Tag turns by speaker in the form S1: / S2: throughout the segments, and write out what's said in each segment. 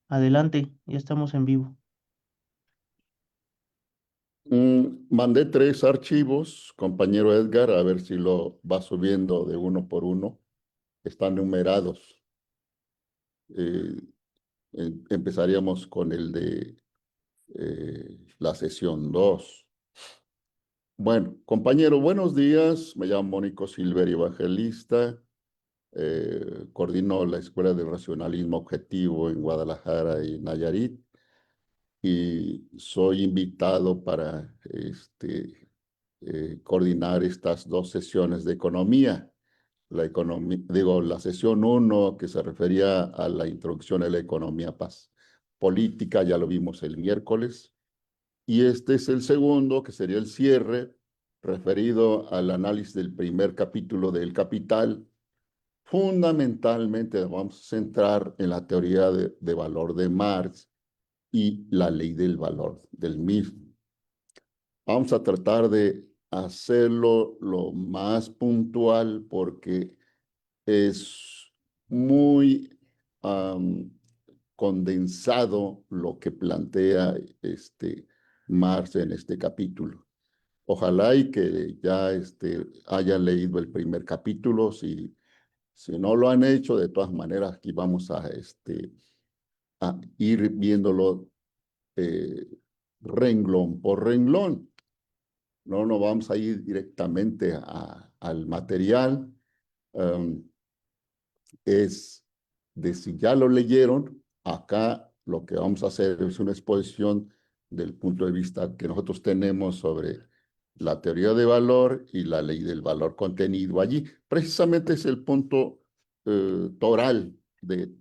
S1: Adelante, ya estamos en vivo.
S2: Mandé 3 archivos, compañero Edgar, a ver si lo va subiendo de uno por uno. Están numerados. Eh, Empezaríamos con el de la sesión 2. Bueno, compañero, buenos días. Me llamo Mónico Silver Evangelista. Coordino la Escuela de Racionalismo Objetivo en Guadalajara y Nayarit. Y soy invitado para coordinar estas 2 sesiones de economía. La sesión 1 que se refería a la introducción a la economía política, ya lo vimos el miércoles, y este es el segundo, que sería el cierre, referido al análisis del primer capítulo del Capital. Fundamentalmente vamos a centrar en la teoría de valor de Marx y la ley del valor del mismo. Vamos a tratar de hacerlo lo más puntual porque es muy condensado lo que plantea Marx en este capítulo. Ojalá y que ya hayan leído el primer capítulo. Si no lo han hecho, de todas maneras, aquí vamos a ir viéndolo eh, renglón por renglón. No nos vamos a ir directamente al material. Um, es de si ya lo leyeron, acá lo que vamos a hacer es una exposición del punto de vista que nosotros tenemos sobre la teoría de valor y la ley del valor contenido allí. Precisamente es el punto toral de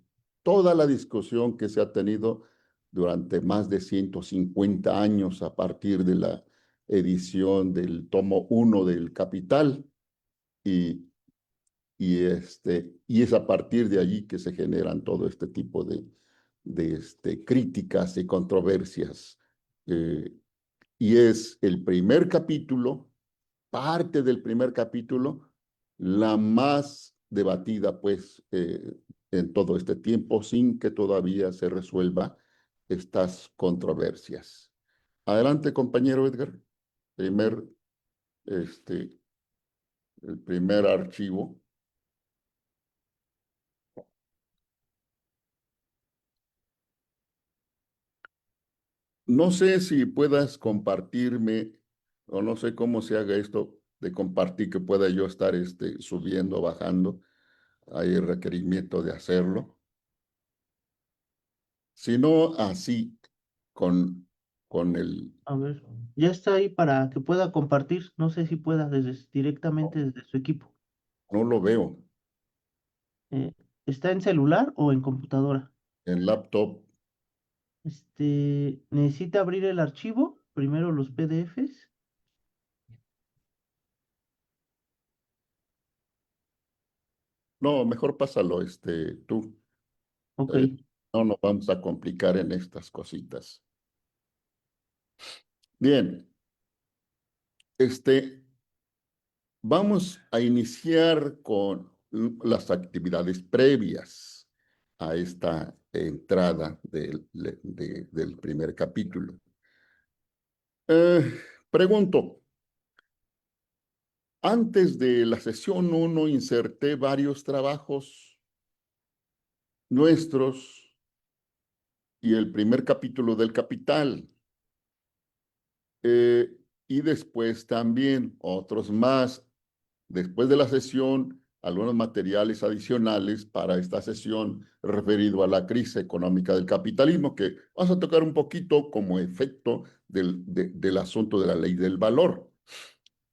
S2: toda la discusión que se ha tenido durante más de 150 años a partir de la edición del tomo 1 del Capital. Y y es a partir de allí que se generan todo este tipo de críticas y controversias. Eh, y es el primer capítulo, parte del primer capítulo, la más debatida, pues, en todo este tiempo, sin que todavía se resuelva estas controversias. Adelante, compañero Edgar. Primer, este, el primer archivo. No sé si puedas compartirme, o no sé cómo se haga esto de compartir, que pueda yo estar subiendo, bajando. Hay requerimiento de hacerlo. Si no, así, con el...
S1: A ver, ya está ahí para que pueda compartir. No sé si pueda directamente desde su equipo.
S2: No lo veo
S1: Eh, ¿Está en celular o en computadora?
S2: en laptop.
S1: Necesita abrir el archivo, primero los PDFs.
S2: No, mejor pásalo, tú.
S1: Ok,
S2: Eh, no nos vamos a complicar en estas cositas. Bien, vamos a iniciar con las actividades previas a esta entrada del primer capítulo. Eh, Pregunto, antes de la sesión 1 inserté varios trabajos nuestros y el primer capítulo del Capital. Eh, y después también otros más. Después de la sesión, algunos materiales adicionales para esta sesión referido a la crisis económica del capitalismo, que vamos a tocar un poquito como efecto del asunto de la ley del valor.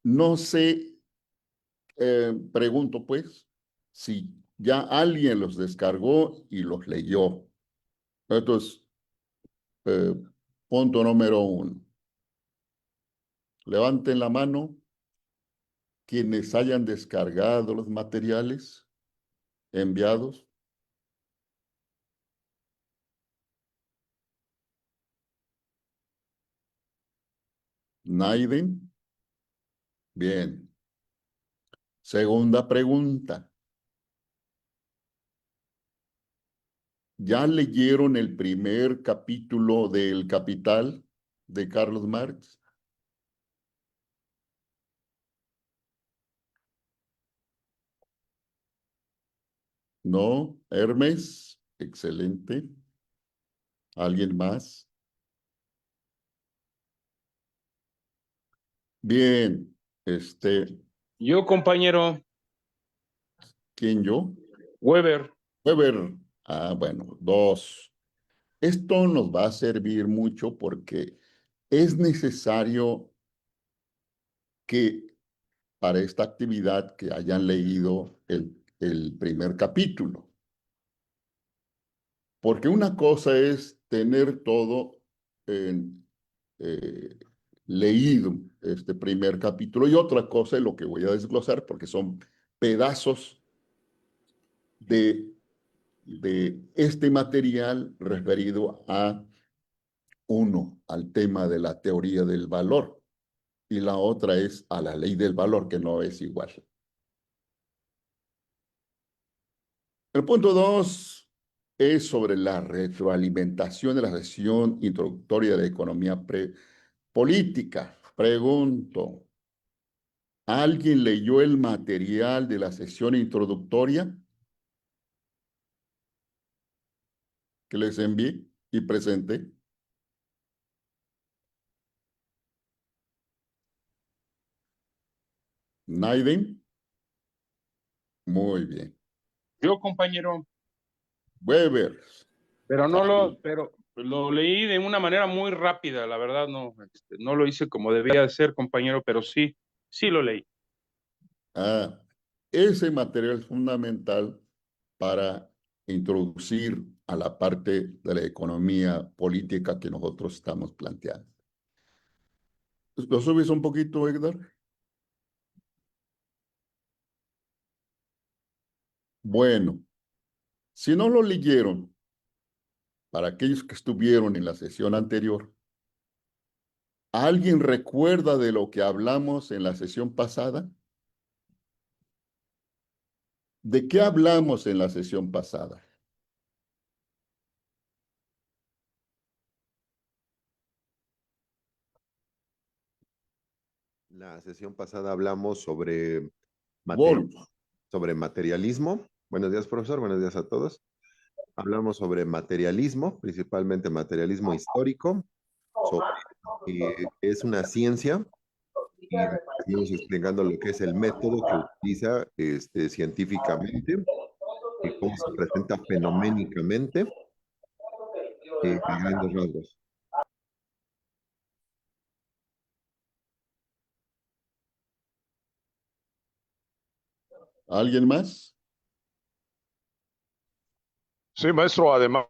S2: No sé, pregunto pues, si ya alguien los descargó y los leyó. Entonces, eh, punto número 1. Levanten la mano quienes hayan descargado los materiales enviados. Naiden. Bien. Segunda pregunta. ¿Ya leyeron el primer capítulo del Capital de Carlos Marx? ¿No? Hermes, excelente. ¿Alguien más? Bien,
S3: Yo, compañero
S2: ¿quién yo?
S3: Weber.
S2: Weber. Ah, bueno, dos. Esto nos va a servir mucho porque es necesario que para esta actividad que hayan leído el primer capítulo. Porque una cosa es tener todo en, eh, leído este primer capítulo y otra cosa es lo que voy a desglosar porque son pedazos de, de este material referido a uno, al tema de la teoría del valor y la otra es a la ley del valor que no es igual. El punto 2 es sobre la retroalimentación de la sesión introductoria de economía política. Pregunto, ¿alguien leyó el material de la sesión introductoria que les envié y presenté? ¿Naiden? Muy bien.
S3: Yo, compañero,
S2: Weber.
S3: pero lo leí de una manera muy rápida, la verdad no lo hice como debía de ser, compañero, pero sí lo leí.
S2: Ah, ese material es fundamental para introducir a la parte de la economía política que nosotros estamos planteando. ¿Lo subes un poquito, Edgar? Bueno, si no lo leyeron, para aquellos que estuvieron en la sesión anterior, ¿alguien recuerda de lo que hablamos en la sesión pasada? ¿De qué hablamos en la sesión pasada?
S4: La sesión pasada hablamos sobre,
S2: Wolf,
S4: sobre materialismo. Buenos días, profesor. Buenos días a todos. Hablamos sobre materialismo, principalmente materialismo histórico, sobre que es una ciencia y estuvimos explicando lo que es el método que utiliza científicamente y cómo se presenta fenoménicamente a grandes rasgos.
S2: ¿alguien más?
S5: Sí, maestro, además,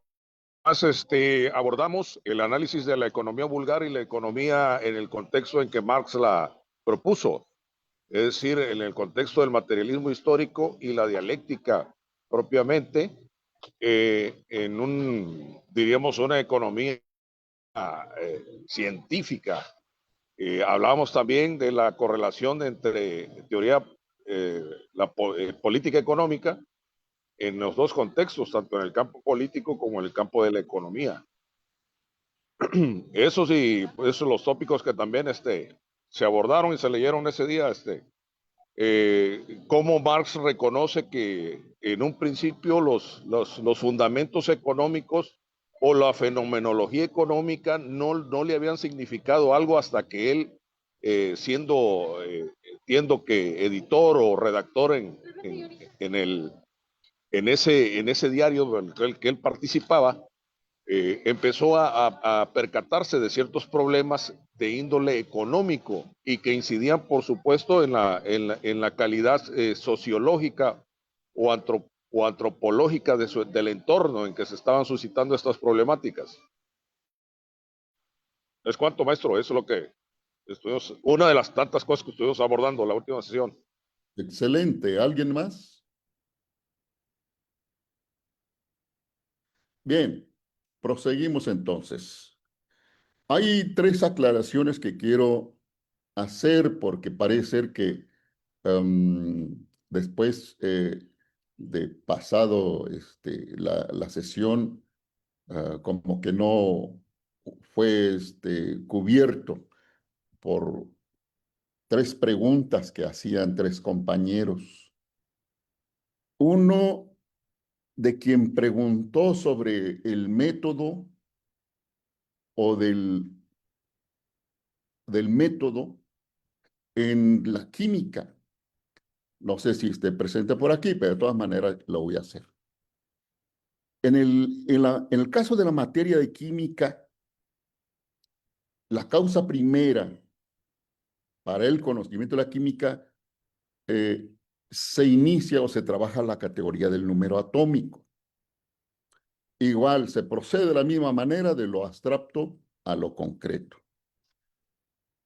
S5: abordamos el análisis de la economía vulgar y la economía en el contexto en que Marx la propuso, es decir, en el contexto del materialismo histórico y la dialéctica propiamente, diríamos, una economía científica. Hablábamos también de la correlación entre teoría, política económica en los dos contextos, tanto en el campo político como en el campo de la economía. Eso sí, esos son los tópicos que también se abordaron y se leyeron ese día, cómo Marx reconoce que en un principio los fundamentos económicos o la fenomenología económica no le habían significado algo hasta que él, entiendo que editor o redactor en ese diario en el que él participaba, empezó a percatarse de ciertos problemas de índole económico y que incidían, por supuesto, en la calidad sociológica o antropológica del entorno en que se estaban suscitando estas problemáticas. ¿Es cuánto, maestro? Eso es lo que estuvimos, una de las tantas cosas que estuvimos abordando en la última sesión.
S2: Excelente. ¿Alguien más? Bien, proseguimos entonces. Hay tres aclaraciones que quiero hacer porque parece ser que después de pasado la sesión, como que no fue cubierto por tres preguntas que hacían tres compañeros. Uno de quien preguntó sobre el método o del método en la química. No sé si esté presente por aquí, pero de todas maneras lo voy a hacer. En el caso de la materia de química, la causa primera para el conocimiento de la química se inicia o se trabaja la categoría del número atómico. Igual se procede de la misma manera de lo abstracto a lo concreto.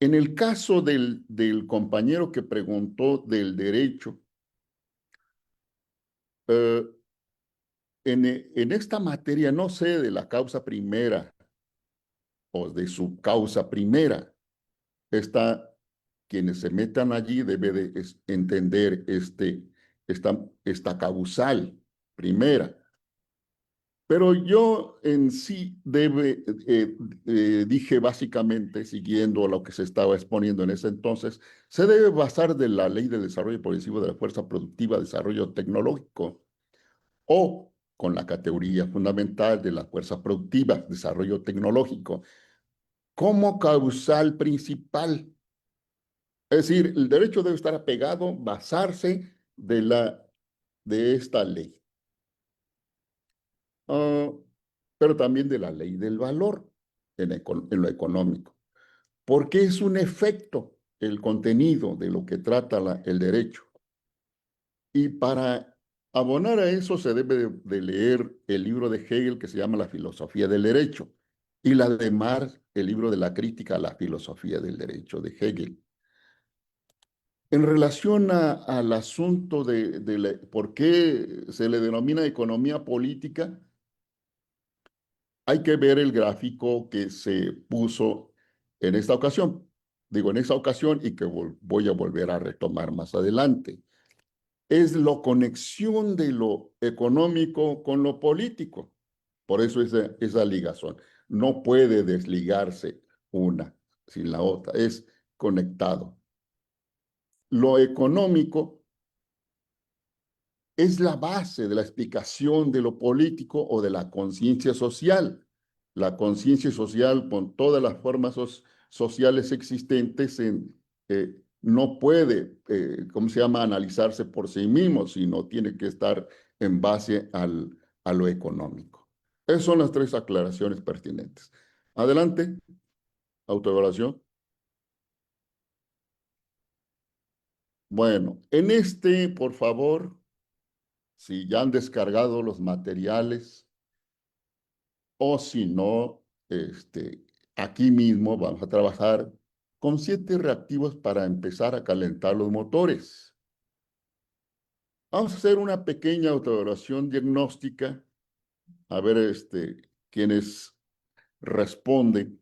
S2: En el caso del compañero que preguntó del derecho, en esta materia no sé de la causa primera o de su causa primera. Quienes se metan allí debe de entender esta causal primera. Pero yo en sí dije básicamente, siguiendo lo que se estaba exponiendo en ese entonces, se debe basar de la ley de desarrollo progresivo de la fuerza productiva, desarrollo tecnológico, o con la categoría fundamental de la fuerza productiva, desarrollo tecnológico, como causal principal. Es decir, el derecho debe estar apegado, basarse de esta ley. Pero también de la ley del valor en lo económico, porque es un efecto el contenido de lo que trata el derecho. Y para abonar a eso se debe de leer el libro de Hegel que se llama La filosofía del derecho y la de Marx, el libro de la crítica a la filosofía del derecho de Hegel. En relación al asunto de por qué se le denomina economía política, hay que ver el gráfico que se puso en esta ocasión. Digo, en esta ocasión y que voy a volver a retomar más adelante. Es la conexión de lo económico con lo político. Por eso esa ligazón. No puede desligarse una sin la otra. Es conectado. Lo económico es la base de la explicación de lo político o de la conciencia social. La conciencia social, con todas las formas sociales existentes, no puede, ¿cómo se llama?, analizarse por sí mismo, sino tiene que estar en base a lo económico. Esas son las tres aclaraciones pertinentes. Adelante, autoevaluación. Bueno, por favor, si ya han descargado los materiales o si no, aquí mismo vamos a trabajar con 7 reactivos para empezar a calentar los motores. Vamos a hacer una pequeña autoevaluación diagnóstica, a ver quiénes responden.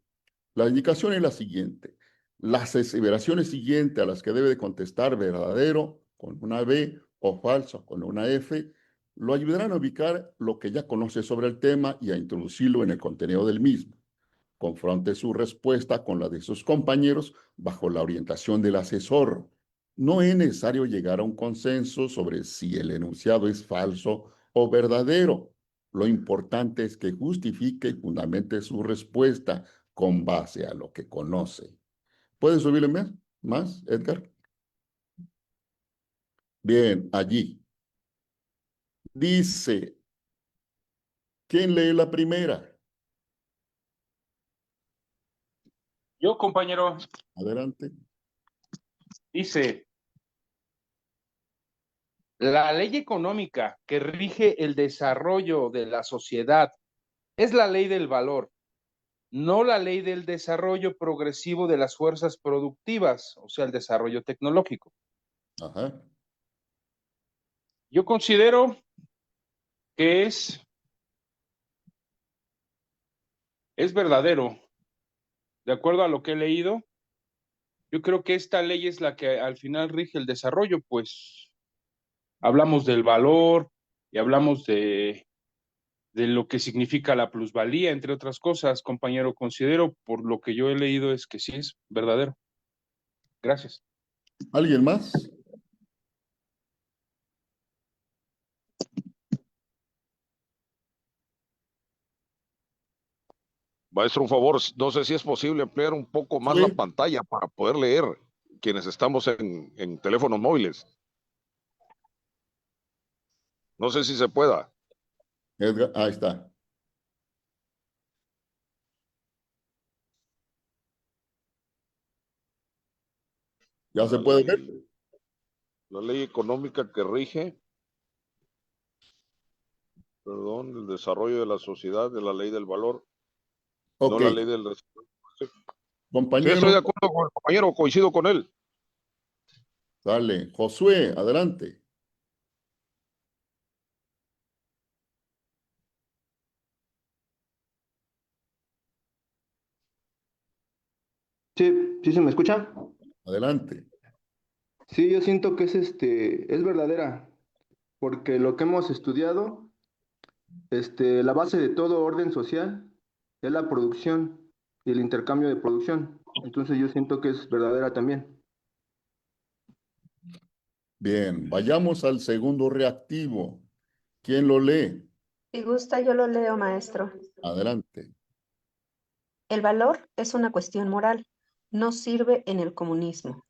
S2: La indicación es la siguiente. Las aseveraciones siguientes a las que debe de contestar verdadero con una B o falso con una F lo ayudarán a ubicar lo que ya conoce sobre el tema y a introducirlo en el contenido del mismo. Confronte su respuesta con la de sus compañeros bajo la orientación del asesor. No es necesario llegar a un consenso sobre si el enunciado es falso o verdadero. Lo importante es que justifique y fundamente su respuesta con base a lo que conoce. ¿Puedes subirle más, Edgar? Bien, allí. Dice, ¿quién lee la primera?
S3: Yo, compañero,
S2: Adelante.
S3: dice, la ley económica que rige el desarrollo de la sociedad es la ley del valor, no la ley del desarrollo progresivo de las fuerzas productivas, o sea, el desarrollo tecnológico.
S2: Ajá.
S3: Yo considero que es verdadero. De acuerdo a lo que he leído, yo creo que esta ley es la que al final rige el desarrollo, pues hablamos del valor, y hablamos de lo que significa la plusvalía, entre otras cosas, compañero. Considero, por lo que yo he leído, es que sí es verdadero. Gracias.
S2: ¿Alguien más?
S5: Maestro, un favor, no sé si es posible ampliar un poco más la
S2: Sí.
S5: pantalla para poder leer quienes estamos en teléfonos móviles. No sé si se pueda.
S2: Edgar, ahí está. ¿Ya se
S5: La
S2: puede ver?
S5: ley, la ley económica que rige, perdón, el desarrollo de la sociedad, de la ley del valor, no
S2: Ok.
S5: la ley del desarrollo. Sí, sí, estoy
S2: Compañero,
S5: de acuerdo con el compañero, coincido con él.
S2: dale. Josué, adelante.
S6: Sí, sí se me escucha.
S2: Adelante.
S6: Sí, yo siento que es verdadera, porque lo que hemos estudiado, la base de todo orden social es la producción y el intercambio de producción. Entonces yo siento que es verdadera también.
S2: Bien, vayamos al segundo reactivo. ¿Quién lo lee?
S7: Si gusta, yo lo leo, maestro.
S2: Adelante.
S7: El valor es una cuestión moral. No sirve en el comunismo.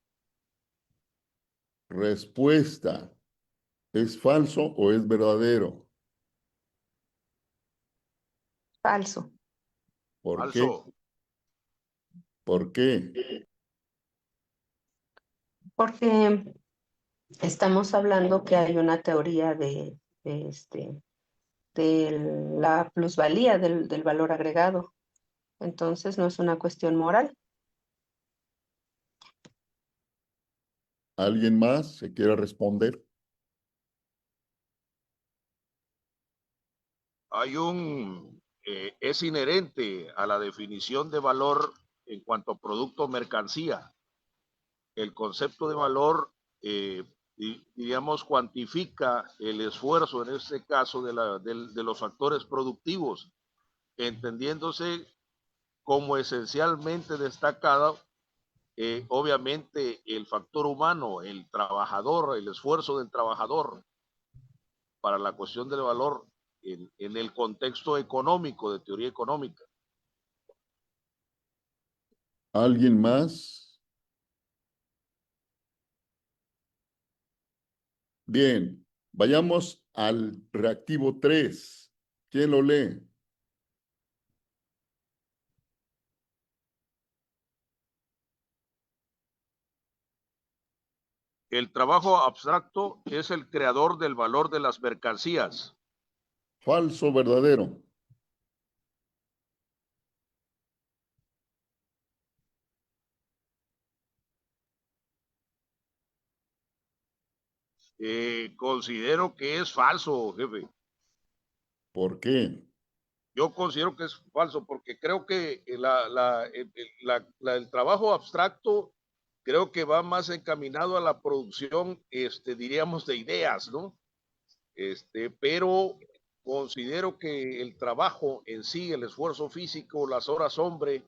S2: Respuesta. ¿Es falso o es verdadero?
S7: Falso.
S2: ¿Por qué?
S5: Falso.
S2: ¿Por qué?
S7: Porque estamos hablando que hay una teoría de la plusvalía del valor agregado. Entonces no es una cuestión moral.
S2: ¿Alguien más se quiere responder?
S5: Es inherente a la definición de valor en cuanto a producto o mercancía. El concepto de valor, diríamos, cuantifica el esfuerzo, en este caso, de los factores productivos, entendiéndose como esencialmente destacado, obviamente, el factor humano, el trabajador, el esfuerzo del trabajador para la cuestión del valor en el contexto económico, de teoría económica.
S2: ¿Alguien más? Bien, vayamos al reactivo 3. ¿Quién lo lee?
S5: El trabajo abstracto es el creador del valor de las mercancías.
S2: ¿Falso o verdadero?
S5: Considero que es falso, jefe.
S2: ¿Por qué?
S5: Yo considero que es falso porque creo que el trabajo abstracto creo que va más encaminado a la producción, diríamos, de ideas, ¿no? Pero considero que el trabajo en sí, el esfuerzo físico, las horas hombre,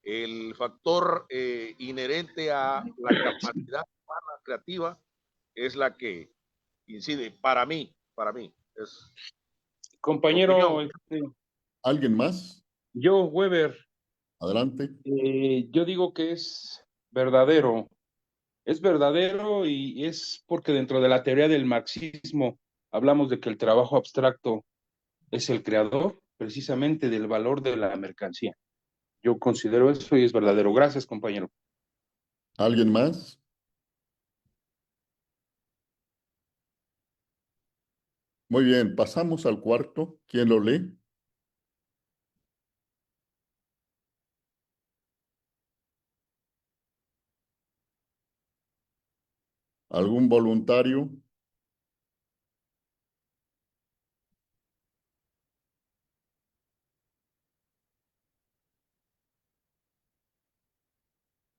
S5: el factor inherente a la capacidad humana creativa es la que incide para mí, es mi
S3: Compañero,
S5: opinión.
S2: ¿Alguien más?
S3: yo, Weber,
S2: Adelante.
S3: yo digo que es verdadero. Es verdadero y es porque dentro de la teoría del marxismo hablamos de que el trabajo abstracto es el creador precisamente del valor de la mercancía. Yo considero eso y es verdadero. Gracias, compañero.
S2: ¿Alguien más? Muy bien, pasamos al cuarto. ¿Quién lo lee? ¿Algún voluntario?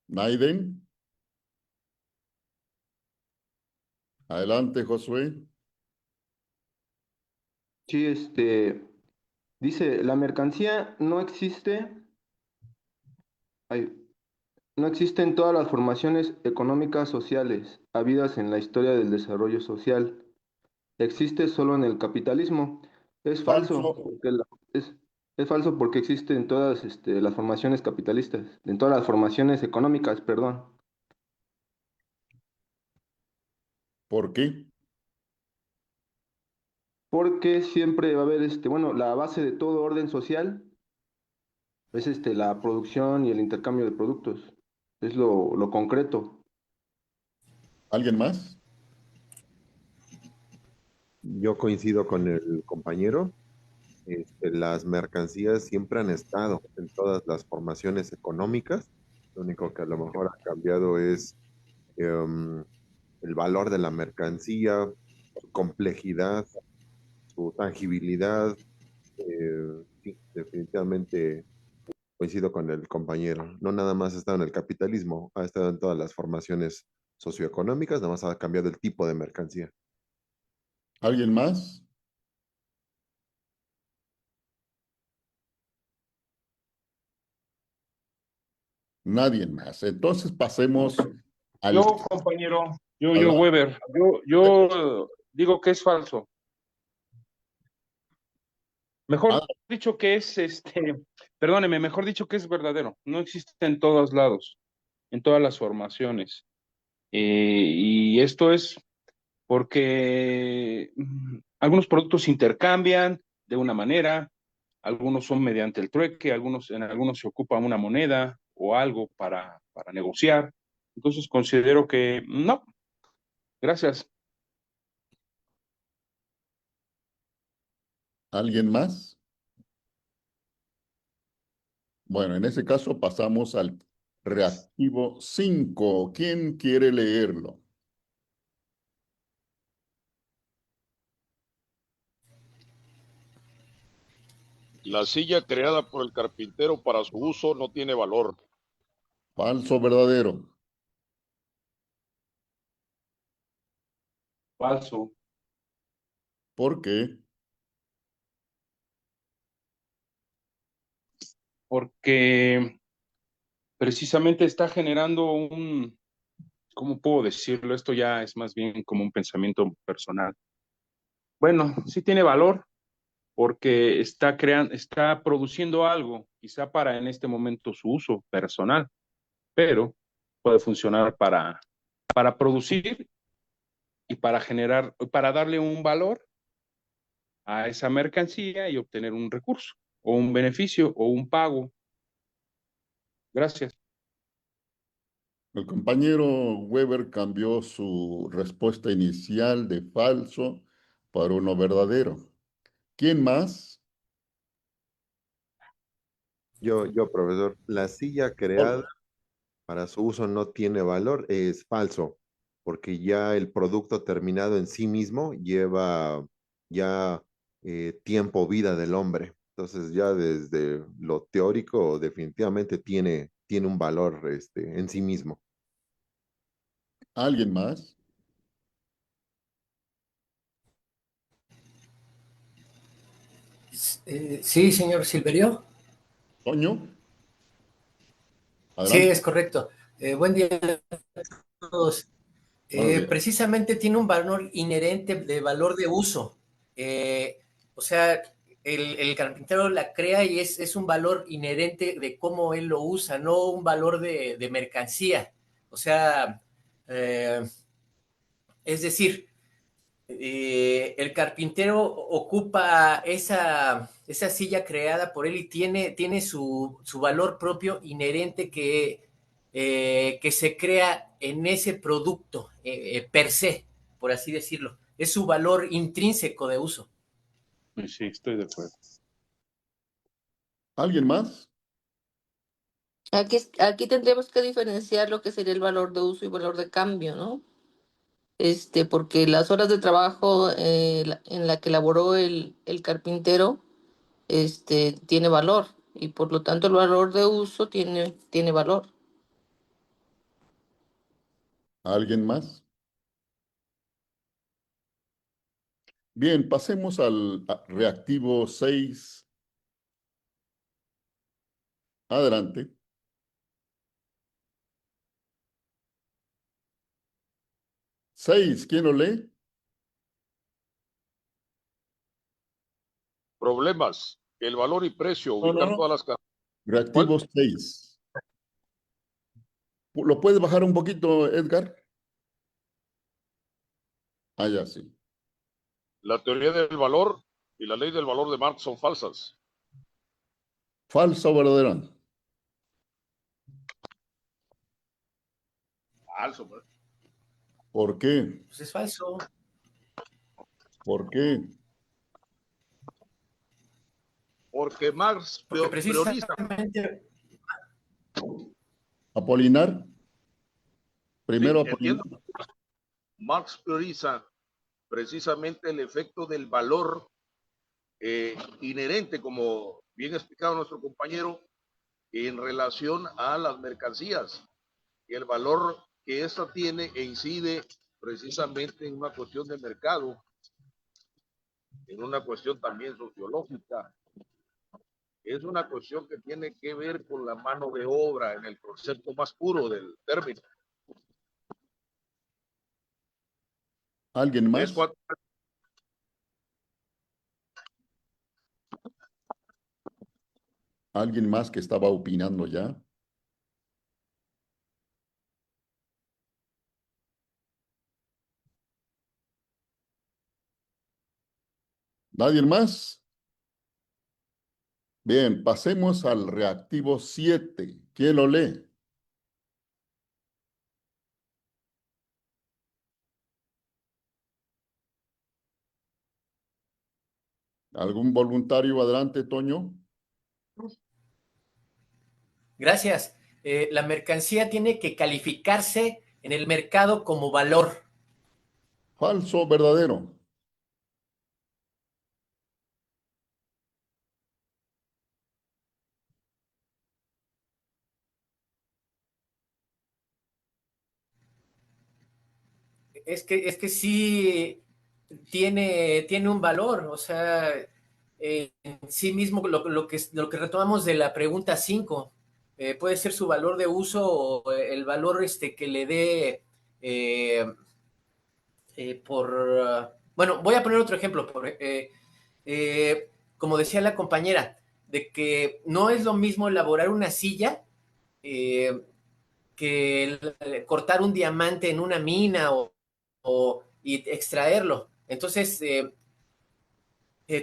S2: ¿Naiden? Adelante, Josué.
S6: Sí, dice, la mercancía no existe, ay, no existe en todas las formaciones económicas sociales habidas en la historia del desarrollo social. Existe solo en el capitalismo. Es falso,
S2: Falso.
S6: porque es falso porque existe en todas las formaciones capitalistas, en todas las formaciones económicas, perdón.
S2: ¿Por qué?
S6: Porque siempre va a haber, bueno, la base de todo orden social es la producción y el intercambio de productos. Es lo concreto.
S2: ¿Alguien más?
S4: Yo coincido con el compañero. Las mercancías siempre han estado en todas las formaciones económicas. Lo único que a lo mejor ha cambiado es em, el valor de la mercancía, su complejidad, su tangibilidad. Sí, definitivamente coincido con el compañero. No nada más ha estado en el capitalismo, ha estado en todas las formaciones socioeconómicas, nada más ha cambiado el tipo de mercancía.
S2: ¿Alguien más?
S3: Nadie más. Entonces pasemos
S8: Yo,
S3: al,
S8: compañero,
S3: a la-
S8: Weber, yo digo que es falso. Mejor
S3: ah,
S8: dicho que es, perdóneme, mejor dicho que es verdadero. No existe en todos lados, en todas las formaciones. Y esto es porque algunos productos se intercambian de una manera, algunos son mediante el trueque, en algunos se ocupa una moneda o algo para negociar. Entonces considero que no, gracias.
S3: ¿Alguien más? Bueno, en ese caso pasamos al reactivo 5. ¿Quién quiere leerlo?
S5: La silla creada por el carpintero para su uso no tiene valor.
S3: Falso, o verdadero.
S8: Falso.
S3: ¿Por qué?
S8: Porque precisamente está generando ¿cómo puedo decirlo? Esto ya es más bien como un pensamiento personal. Bueno, sí tiene valor porque está produciendo algo, quizá para en este momento su uso personal, pero puede funcionar para producir y para darle un valor a esa mercancía y obtener un recurso o un beneficio o un pago. Gracias.
S3: El compañero Weber cambió su respuesta inicial de falso por uno verdadero. ¿Quién más?
S4: Profesor, la silla creada para su uso no tiene valor, es falso, porque ya el producto terminado en sí mismo lleva ya tiempo, vida del hombre. Entonces ya desde lo teórico definitivamente tiene un valor en sí mismo.
S3: ¿Alguien más?
S9: Sí, señor Silverio.
S3: Toño,
S9: Sí,
S3: adelante.
S9: es correcto. Buen día a todos.
S3: Buenos días.
S9: Precisamente tiene un valor inherente de valor de uso. O sea, el carpintero la crea y es un valor inherente de cómo él lo usa, no un valor de mercancía. O sea, eh, es decir, el carpintero ocupa esa silla creada por él y tiene su valor propio inherente que se crea en ese producto per se, por así decirlo. Es su valor intrínseco de uso.
S8: Sí, estoy de acuerdo.
S3: ¿Alguien más?
S10: Aquí tendríamos que diferenciar lo que sería el valor de uso y valor de cambio, ¿no? Porque las horas de trabajo en la que elaboró el carpintero, tiene valor y por lo tanto el valor de uso tiene valor.
S3: ¿Alguien más?
S2: Bien, pasemos al reactivo 6. Adelante. Seis, ¿quién lo lee?
S5: Problemas. El valor y precio, ubicar todas las...
S2: Reactivo 6. ¿Lo puedes bajar un poquito, Edgar? Ah, ya sí.
S5: La teoría del valor y la ley del valor de Marx son falsas.
S2: ¿Falso o verdadero?
S5: Falso, pues.
S2: ¿Por qué?
S9: Pues es falso.
S2: ¿Por qué?
S5: Porque Marx
S9: Porque
S5: prioriza.
S9: precisamente
S2: ¿Apolinar? Primero
S5: Sí,
S2: Apolinar.
S5: entiendo. Marx prioriza precisamente el efecto del valor inherente, como bien explicado nuestro compañero, en relación a las mercancías y el valor que ésta tiene e incide precisamente en una cuestión de mercado, en una cuestión también sociológica. Es una cuestión que tiene que ver con la mano de obra en el concepto más puro del término.
S2: ¿Alguien
S5: Es
S2: más?
S5: cuando
S2: ¿Alguien más que estaba opinando ya? ¿Nadie más? Bien, pasemos al reactivo 7. ¿Quién lo lee? ¿Algún voluntario? Adelante, Toño.
S9: gracias. La mercancía tiene que calificarse en el mercado como valor.
S2: ¿Falso o verdadero?
S9: Es que sí tiene un valor, o sea, en sí mismo lo que retomamos de la pregunta 5, puede ser su valor de uso o el valor que le dé eh, bueno, voy a poner otro ejemplo, como decía la compañera, de que no es lo mismo elaborar una silla eh, que cortar un diamante en una mina y extraerlo. Entonces,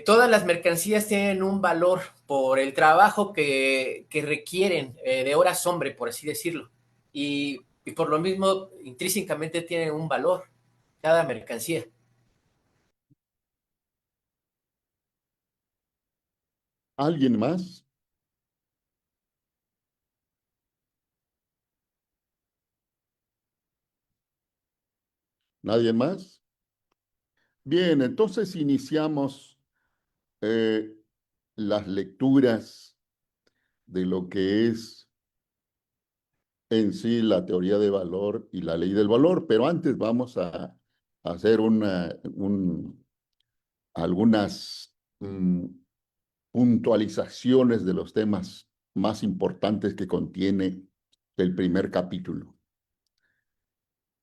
S9: todas las mercancías tienen un valor por el trabajo que requieren de horas hombre, por así decirlo. Y por lo mismo, intrínsecamente tienen un valor cada mercancía.
S2: ¿Alguien más? ¿Nadie más? Bien, entonces iniciamos las lecturas de lo que es en sí la teoría de valor y la ley del valor, pero antes vamos a hacer algunas puntualizaciones de los temas más importantes que contiene el primer capítulo.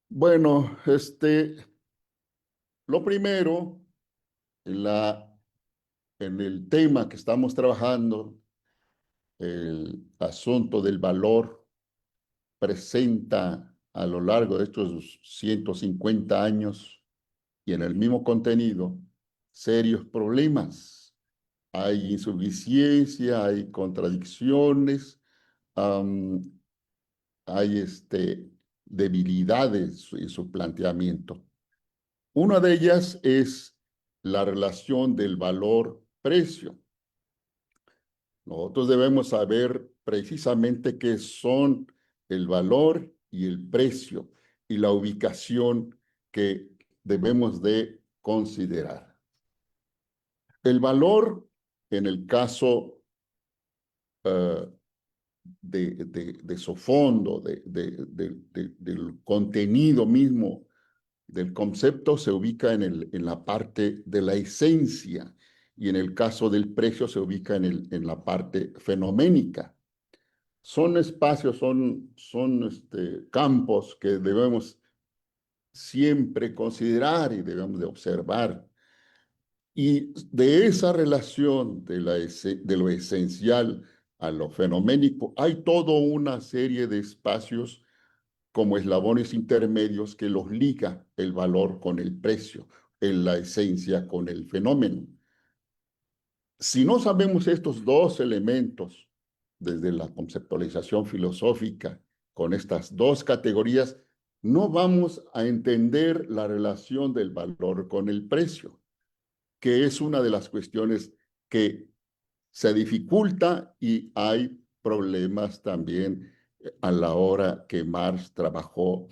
S2: Bueno, lo primero, en el tema que estamos trabajando, el asunto del valor presenta a lo largo de estos 150 años y en el mismo contenido serios problemas. Hay insuficiencia, hay contradicciones, hay debilidades en su planteamiento. Una de ellas es la relación del valor-precio. Nosotros debemos saber precisamente qué son el valor y el precio y la ubicación que debemos de considerar. El valor, en el caso de su fondo, del contenido mismo del concepto se ubica en la parte de la esencia y en el caso del precio se ubica en la parte fenoménica. Son espacios, son campos que debemos siempre considerar y debemos de observar. Y de esa relación de lo esencial a lo fenoménico, hay toda una serie de espacios como eslabones intermedios que los liga el valor con el precio, en la esencia con el fenómeno. Si no sabemos estos dos elementos desde la conceptualización filosófica con estas dos categorías, no vamos a entender la relación del valor con el precio, que es una de las cuestiones que se dificulta y hay problemas también a la hora que Marx trabajó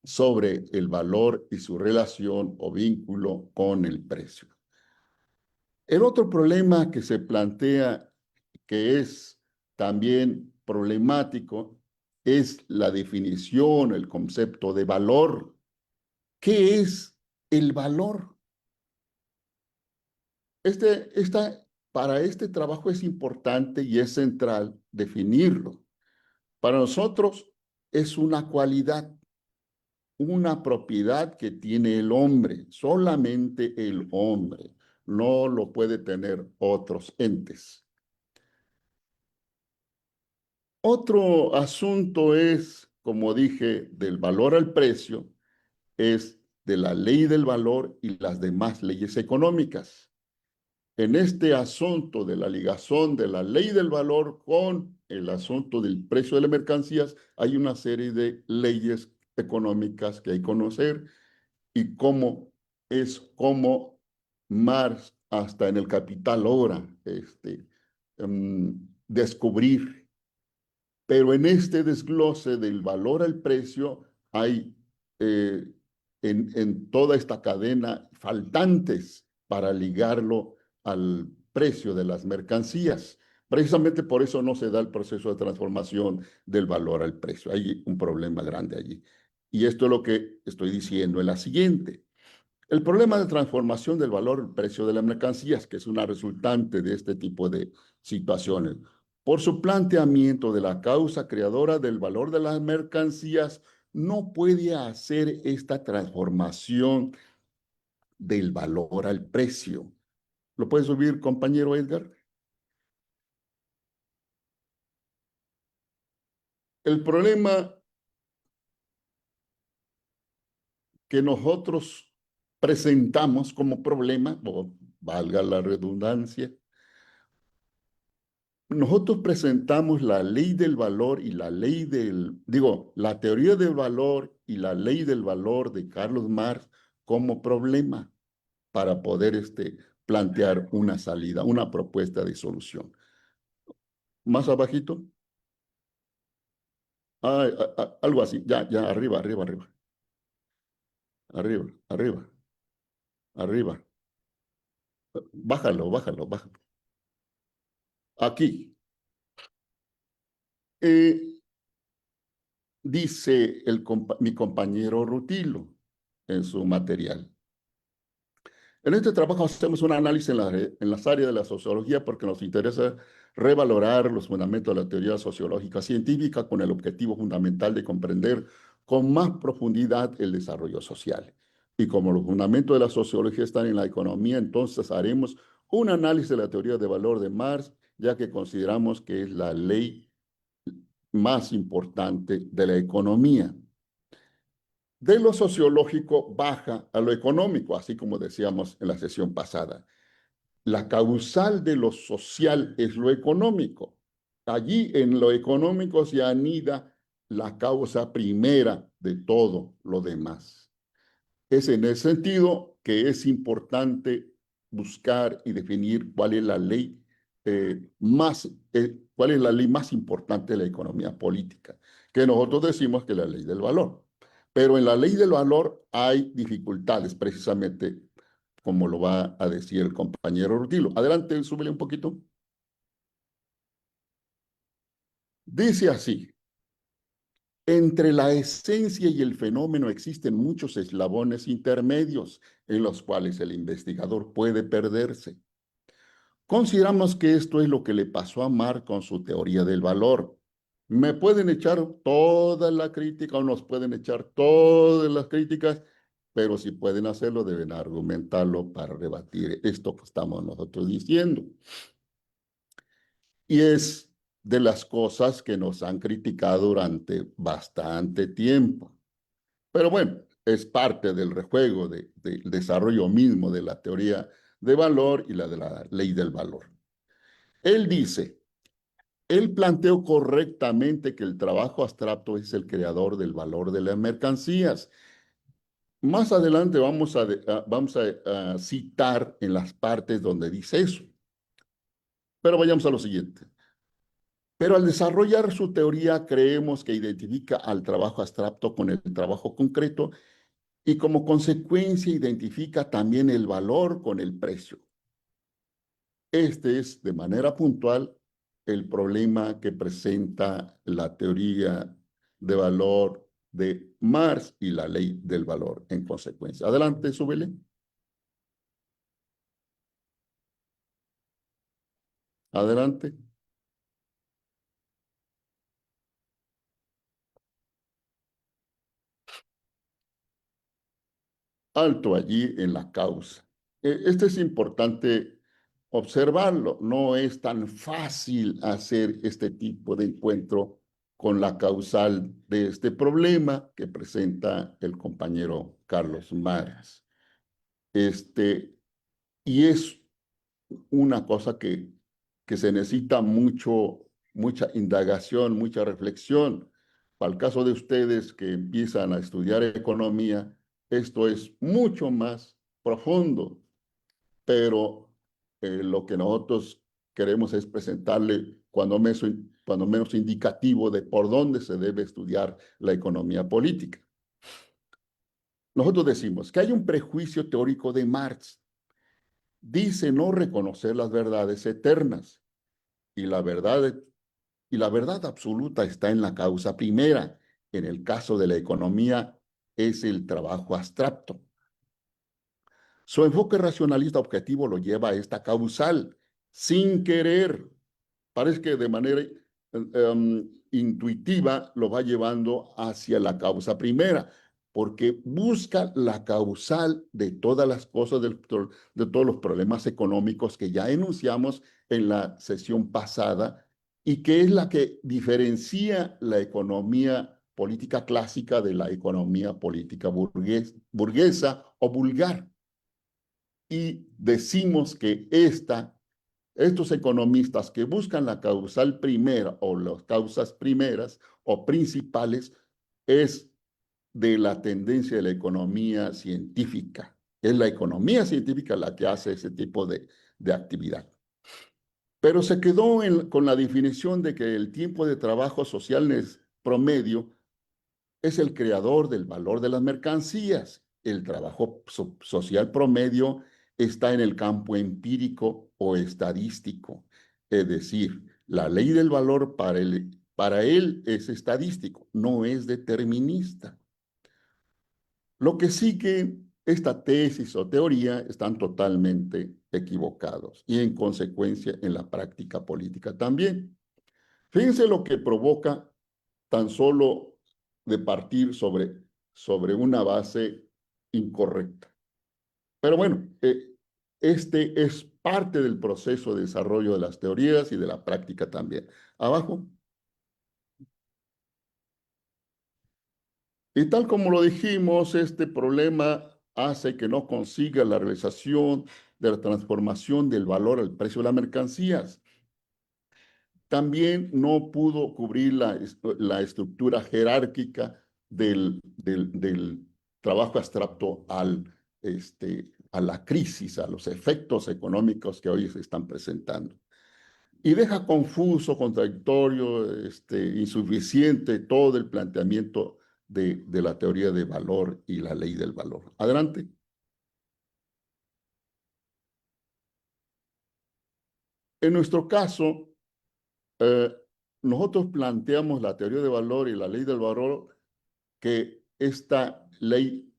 S2: sobre el valor y su relación o vínculo con el precio. El otro problema que se plantea, que es también problemático, es la definición, el concepto de valor. ¿Qué es el valor? Para este trabajo es importante y es central definirlo. Para nosotros es una cualidad, una propiedad que tiene el hombre, solamente el hombre, no lo puede tener otros entes. Otro asunto es, como dije, del valor al precio, es de la ley del valor y las demás leyes económicas. En este asunto de la ligación de la ley del valor con el asunto del precio de las mercancías, hay una serie de leyes económicas que hay que conocer y cómo Marx hasta en el Capital logra descubrir. Pero en este desglose del valor al precio hay en toda esta cadena faltantes para ligarlo al precio de las mercancías. Precisamente por eso no se da el proceso de transformación del valor al precio. Hay un problema grande allí. Y esto es lo que estoy diciendo en la siguiente. El problema de transformación del valor al precio de las mercancías, que es una resultante de este tipo de situaciones, por su planteamiento de la causa creadora del valor de las mercancías, no puede hacer esta transformación del valor al precio. ¿Lo puede subir, compañero Edgar? El problema que nosotros presentamos como problema, o valga la redundancia, nosotros presentamos la ley del valor y la la teoría del valor y la ley del valor de Carlos Marx como problema para poder plantear una salida, una propuesta de solución. Más abajito. Algo así, ya, arriba. Arriba. Bájalo. Aquí. Dice mi compañero Rutilo en su material. En este trabajo hacemos un análisis en las áreas de la sociología porque nos interesa revalorar los fundamentos de la teoría sociológica científica con el objetivo fundamental de comprender con más profundidad el desarrollo social. Y como los fundamentos de la sociología están en la economía, entonces haremos un análisis de la teoría de valor de Marx, ya que consideramos que es la ley más importante de la economía. De lo sociológico baja a lo económico, así como decíamos en la sesión pasada. La causal de lo social es lo económico. Allí en lo económico se anida la causa primera de todo lo demás. Es en ese sentido que es importante buscar y definir cuál es la ley más importante de la economía política, que nosotros decimos que es la ley del valor. Pero en la ley del valor hay dificultades, precisamente como lo va a decir el compañero Rutilo. Adelante, súbele un poquito. Dice así: Entre la esencia y el fenómeno existen muchos eslabones intermedios en los cuales el investigador puede perderse. Consideramos que esto es lo que le pasó a Marx con su teoría del valor. Me pueden echar toda la crítica o nos pueden echar todas las críticas, pero si pueden hacerlo, deben argumentarlo para rebatir esto que estamos nosotros diciendo. Y es de las cosas que nos han criticado durante bastante tiempo. Pero bueno, es parte del rejuego del desarrollo mismo de la teoría de valor y la de la ley del valor. Él dice, él planteó correctamente que el trabajo abstracto es el creador del valor de las mercancías. Más adelante vamos a citar en las partes donde dice eso. Pero vayamos a lo siguiente. Pero al desarrollar su teoría, creemos que identifica al trabajo abstracto con el trabajo concreto y como consecuencia identifica también el valor con el precio. Este es, de manera puntual, el problema que presenta la teoría de valor de Marx y la ley del valor en consecuencia. Adelante, súbele. Adelante. Alto allí en la causa. Este es importante observarlo. No es tan fácil hacer este tipo de encuentro con la causal de este problema que presenta el compañero Carlos Marx. Y es una cosa que se necesita mucha indagación, mucha reflexión. Para el caso de ustedes que empiezan a estudiar economía, esto es mucho más profundo, pero lo que nosotros queremos es presentarle cuando menos indicativo de por dónde se debe estudiar la economía política. Nosotros decimos que hay un prejuicio teórico de Marx. Dice no reconocer las verdades eternas y la verdad absoluta está en la causa primera. En el caso de la economía es el trabajo abstracto. Su enfoque racionalista objetivo lo lleva a esta causal, sin querer. Parece que de manera intuitiva lo va llevando hacia la causa primera, porque busca la causal de todas las cosas, de todos los problemas económicos que ya enunciamos en la sesión pasada y que es la que diferencia la economía política clásica de la economía política burguesa o vulgar. Y decimos que estos economistas que buscan la causal primera o las causas primeras o principales es de la tendencia de la economía científica. Es la economía científica la que hace ese tipo de actividad. Pero se quedó con la definición de que el tiempo de trabajo social promedio es el creador del valor de las mercancías. El trabajo social promedio está en el campo empírico o estadístico. Es decir, la ley del valor para él es estadístico, no es determinista. Lo que sigue esta tesis o teoría están totalmente equivocados y en consecuencia en la práctica política también. Fíjense lo que provoca tan solo de partir sobre una base incorrecta. Pero bueno, este es parte del proceso de desarrollo de las teorías y de la práctica también. Abajo. Y tal como lo dijimos, este problema hace que no consiga la realización de la transformación del valor al precio de las mercancías. También no pudo cubrir la estructura jerárquica del trabajo abstracto a la crisis, a los efectos económicos que hoy se están presentando. Y deja confuso, contradictorio, insuficiente todo el planteamiento de la teoría de valor y la ley del valor. Adelante. En nuestro caso, nosotros planteamos la teoría de valor y la ley del valor, que esta ley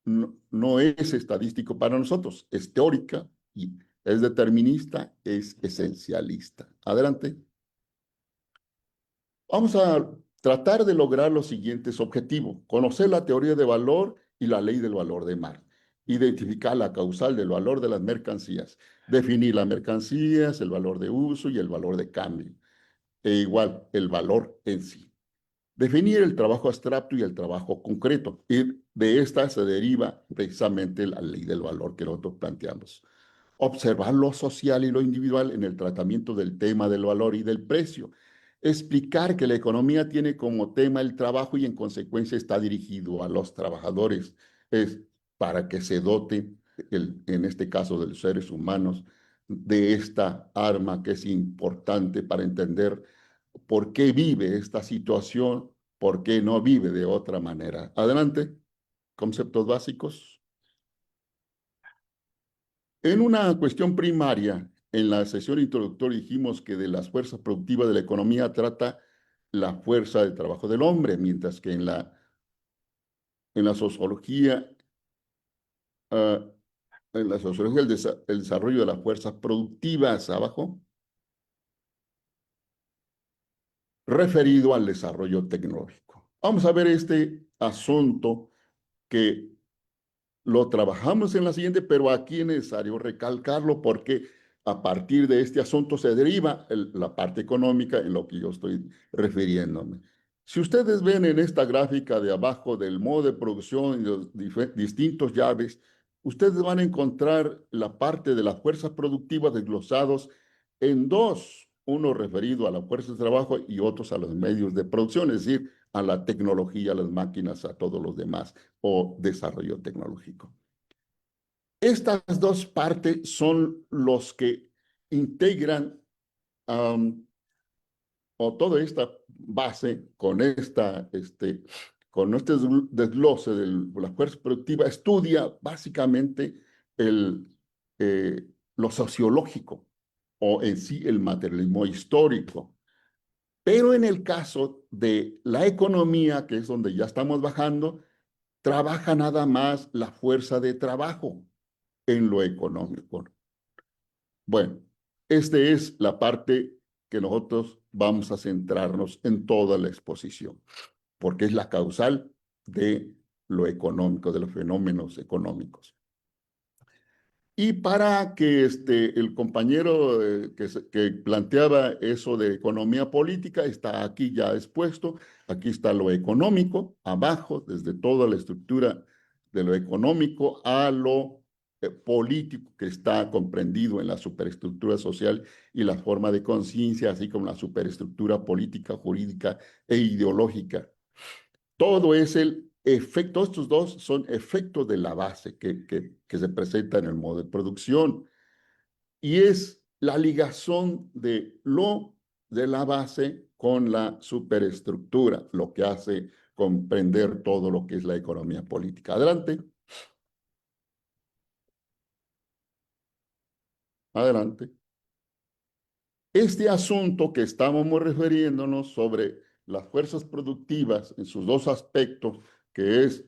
S2: no es estadístico para nosotros, es teórica y es determinista, es esencialista. Adelante. Vamos a tratar de lograr los siguientes objetivos: conocer la teoría de valor y la ley del valor de Marx, identificar la causal del valor de las mercancías, definir las mercancías, el valor de uso y el valor de cambio, e igual el valor en sí. Definir el trabajo abstracto y el trabajo concreto, y de esta se deriva precisamente la ley del valor que nosotros planteamos. Observar lo social y lo individual en el tratamiento del tema del valor y del precio. Explicar que la economía tiene como tema el trabajo y en consecuencia está dirigido a los trabajadores, es para que se dote, en este caso de los seres humanos, de esta arma que es importante para entender por qué vive esta situación, por qué no vive de otra manera. Adelante, conceptos básicos. En una cuestión primaria, en la sesión introductoria dijimos que de las fuerzas productivas de la economía trata la fuerza de trabajo del hombre, mientras que en la sociología, el desarrollo de las fuerzas productivas, abajo, referido al desarrollo tecnológico. Vamos a ver este asunto que lo trabajamos en la siguiente, pero aquí es necesario recalcarlo porque a partir de este asunto se deriva la parte económica en lo que yo estoy refiriéndome. Si ustedes ven en esta gráfica de abajo del modo de producción y los distintos llaves, ustedes van a encontrar la parte de las fuerzas productivas desglosados en dos, uno referido a la fuerza de trabajo y otros a los medios de producción, es decir, a la tecnología, a las máquinas, a todos los demás, o desarrollo tecnológico. Estas dos partes son los que integran o toda esta base con este desglose de la fuerza productiva estudia básicamente lo sociológico o en sí el materialismo histórico. Pero en el caso de la economía, que es donde ya estamos bajando, trabaja nada más la fuerza de trabajo en lo económico. Bueno, esta es la parte que nosotros vamos a centrarnos en toda la exposición, porque es la causal de lo económico, de los fenómenos económicos. Y para que el compañero que planteaba eso de economía política está aquí ya expuesto. Aquí está lo económico, abajo, desde toda la estructura de lo económico a lo político, que está comprendido en la superestructura social y la forma de conciencia, así como la superestructura política, jurídica e ideológica. Todo es el efecto, estos dos son efectos de la base que se presenta en el modo de producción, y es la ligazón de la base con la superestructura, lo que hace comprender todo lo que es la economía política. Adelante. Adelante. Este asunto que estábamos refiriéndonos sobre las fuerzas productivas en sus dos aspectos, que es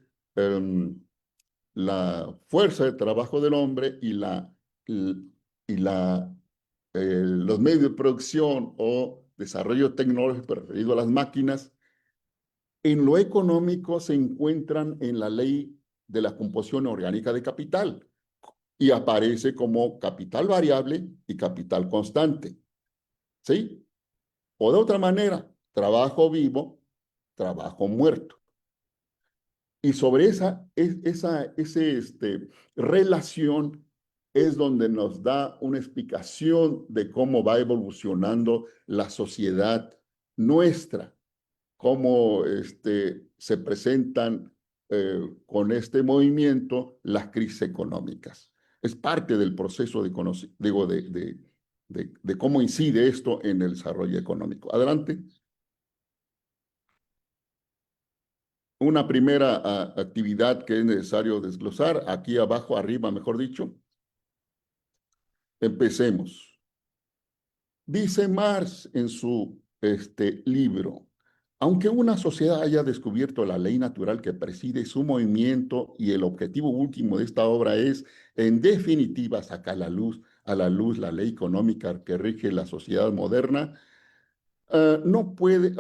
S2: la fuerza de trabajo del hombre y los medios de producción o desarrollo tecnológico referido a las máquinas, en lo económico se encuentran en la ley de la composición orgánica de capital y aparece como capital variable y capital constante. ¿Sí? O de otra manera, trabajo vivo, trabajo muerto. Y sobre esa relación es donde nos da una explicación de cómo va evolucionando la sociedad nuestra, cómo se presentan con este movimiento las crisis económicas. Es parte del proceso de cómo incide esto en el desarrollo económico. Adelante. Una primera actividad que es necesario desglosar, aquí abajo, arriba, mejor dicho. Empecemos. Dice Marx en su este libro. Aunque una sociedad haya descubierto la ley natural que preside su movimiento y el objetivo último de esta obra es, en definitiva, sacar a la luz la ley económica que rige la sociedad moderna, no puede,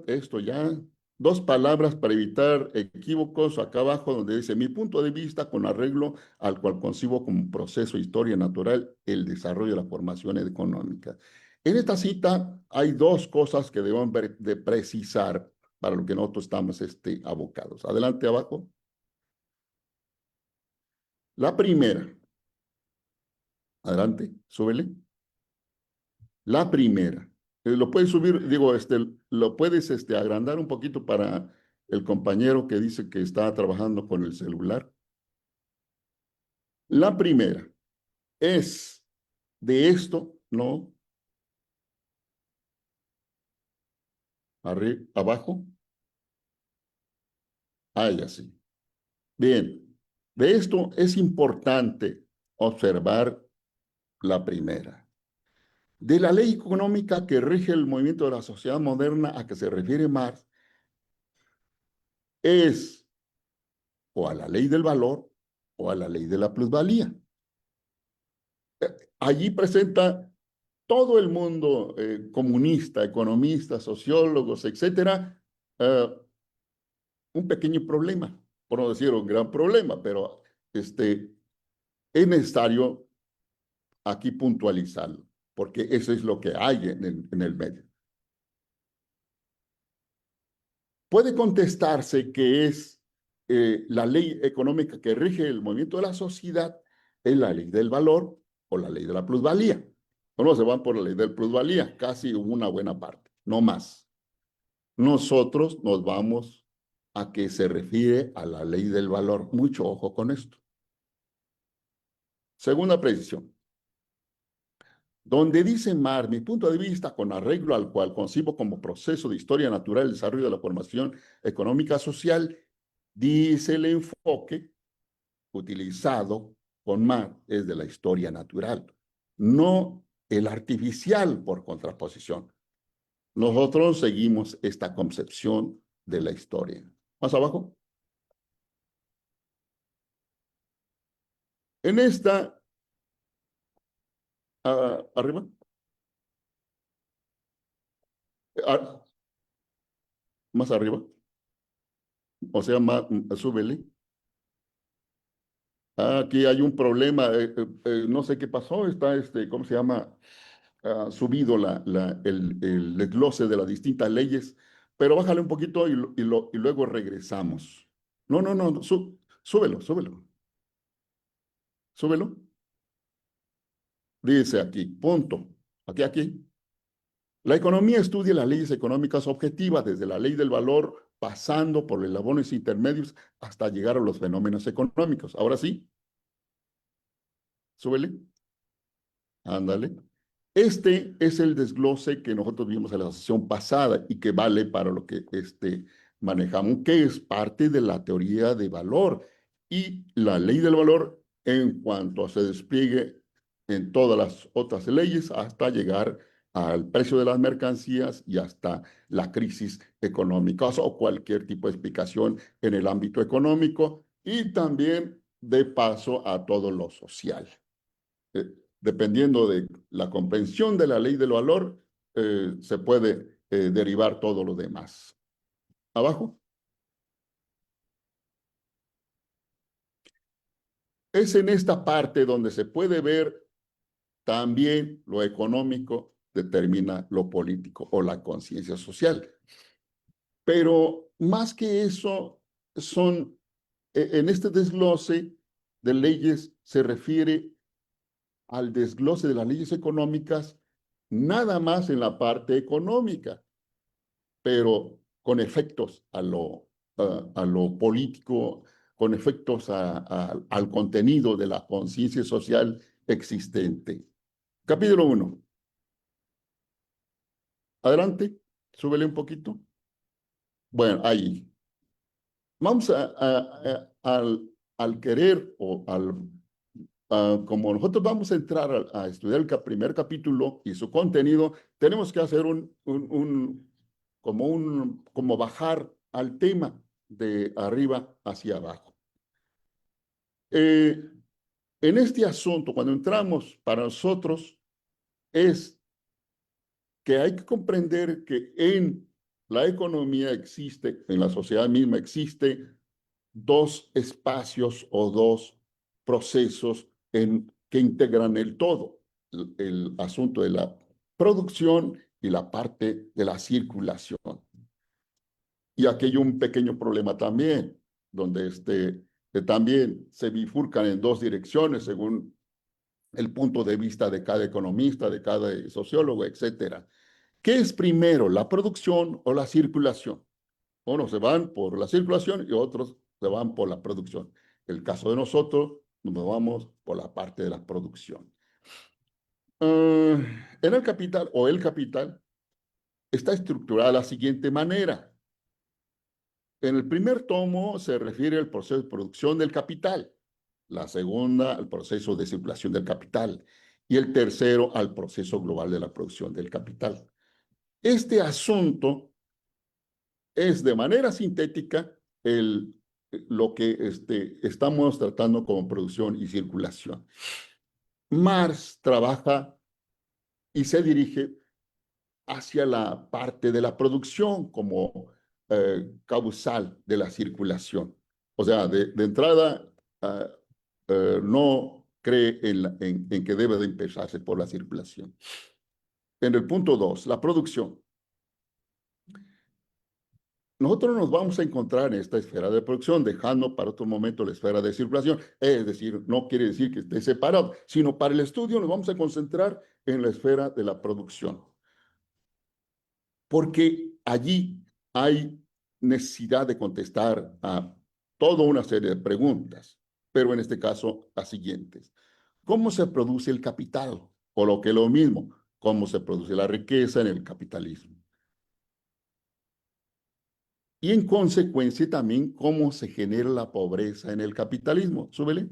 S2: esto ya, dos palabras para evitar equívocos acá abajo donde dice, mi punto de vista con arreglo al cual concibo como proceso historia natural el desarrollo de la formación económica. En esta cita hay dos cosas que debemos de precisar para lo que nosotros estamos abocados. Adelante abajo. La primera. Adelante, súbele. La primera. Lo puedes subir, digo, lo puedes agrandar un poquito para el compañero que dice que está trabajando con el celular. La primera es de esto, ¿no? Arriba, abajo. Ah, ya sí. Bien. De esto es importante observar la primera. De la ley económica que rige el movimiento de la sociedad moderna a que se refiere Marx, es o a la ley del valor o a la ley de la plusvalía. Allí presenta todo el mundo comunista, economistas, sociólogos, etcétera, un pequeño problema, por no decir un gran problema, pero es necesario aquí puntualizarlo, porque eso es lo que hay en el medio. Puede contestarse que es la ley económica que rige el movimiento de la sociedad, es la ley del valor o la ley de la plusvalía. No se van por la ley del plusvalía, casi una buena parte, no más. Nosotros nos vamos a que se refiere a la ley del valor. Mucho ojo con esto. Segunda precisión. Donde dice Marx, mi punto de vista con arreglo al cual concibo como proceso de historia natural el desarrollo de la formación económica social, dice el enfoque utilizado con Marx es de la historia natural, no el artificial por contraposición. Nosotros seguimos esta concepción de la historia. Más abajo. En esta, arriba. Más arriba. O sea, súbele. Aquí hay un problema, no sé qué pasó, está ¿cómo se llama? Subido el desglose de las distintas leyes, pero bájale un poquito y luego regresamos. No, súbelo. Súbelo. Dice aquí, punto. Aquí. La economía estudia las leyes económicas objetivas, desde la ley del valor, pasando por los eslabones intermedios hasta llegar a los fenómenos económicos. Ahora sí. Súbele. Ándale. Este es el desglose que nosotros vimos en la sesión pasada y que vale para lo que manejamos, que es parte de la teoría de valor y la ley del valor en cuanto se despliegue en todas las otras leyes hasta llegar al precio de las mercancías y hasta la crisis económica o cualquier tipo de explicación en el ámbito económico y también de paso a todo lo social. Dependiendo de la comprensión de la ley del valor, se puede derivar todo lo demás. Abajo. Es en esta parte donde se puede ver también lo económico determina lo político o la conciencia social. Pero más que eso, en este desglose de leyes se refiere al desglose de las leyes económicas, nada más en la parte económica, pero con efectos a lo político, con efectos al contenido de la conciencia social existente. Capítulo 1. Adelante, súbele un poquito. Bueno, ahí. Vamos al querer o como nosotros vamos a entrar a estudiar el primer capítulo y su contenido, tenemos que hacer como bajar al tema de arriba hacia abajo. En este asunto, cuando entramos, para nosotros es que hay que comprender que en la economía existe, en la sociedad misma existe dos espacios o dos procesos que integran el todo, el asunto de la producción y la parte de la circulación. Y aquí hay un pequeño problema también, donde también se bifurcan en dos direcciones según el punto de vista de cada economista, de cada sociólogo, etcétera. ¿Qué es primero, la producción o la circulación? Unos se van por la circulación y otros se van por la producción. El caso de nosotros, nos vamos por la parte de la producción. En el capital o el capital está estructurada de la siguiente manera. En el primer tomo se refiere al proceso de producción del capital, la segunda al proceso de circulación del capital y el tercero al proceso global de la producción del capital. Este asunto es de manera sintética lo que estamos tratando como producción y circulación. Marx trabaja y se dirige hacia la parte de la producción como causal de la circulación. O sea, de entrada, no cree en que debe de empezarse por la circulación. En el punto 2, la producción. Nosotros nos vamos a encontrar en esta esfera de producción, dejando para otro momento la esfera de circulación. Es decir, no quiere decir que esté separado, sino para el estudio nos vamos a concentrar en la esfera de la producción. Porque allí hay necesidad de contestar a toda una serie de preguntas, pero en este caso las siguientes. ¿Cómo se produce el capital? O lo que es lo mismo, ¿cómo se produce la riqueza en el capitalismo? Y en consecuencia también cómo se genera la pobreza en el capitalismo. Súbele.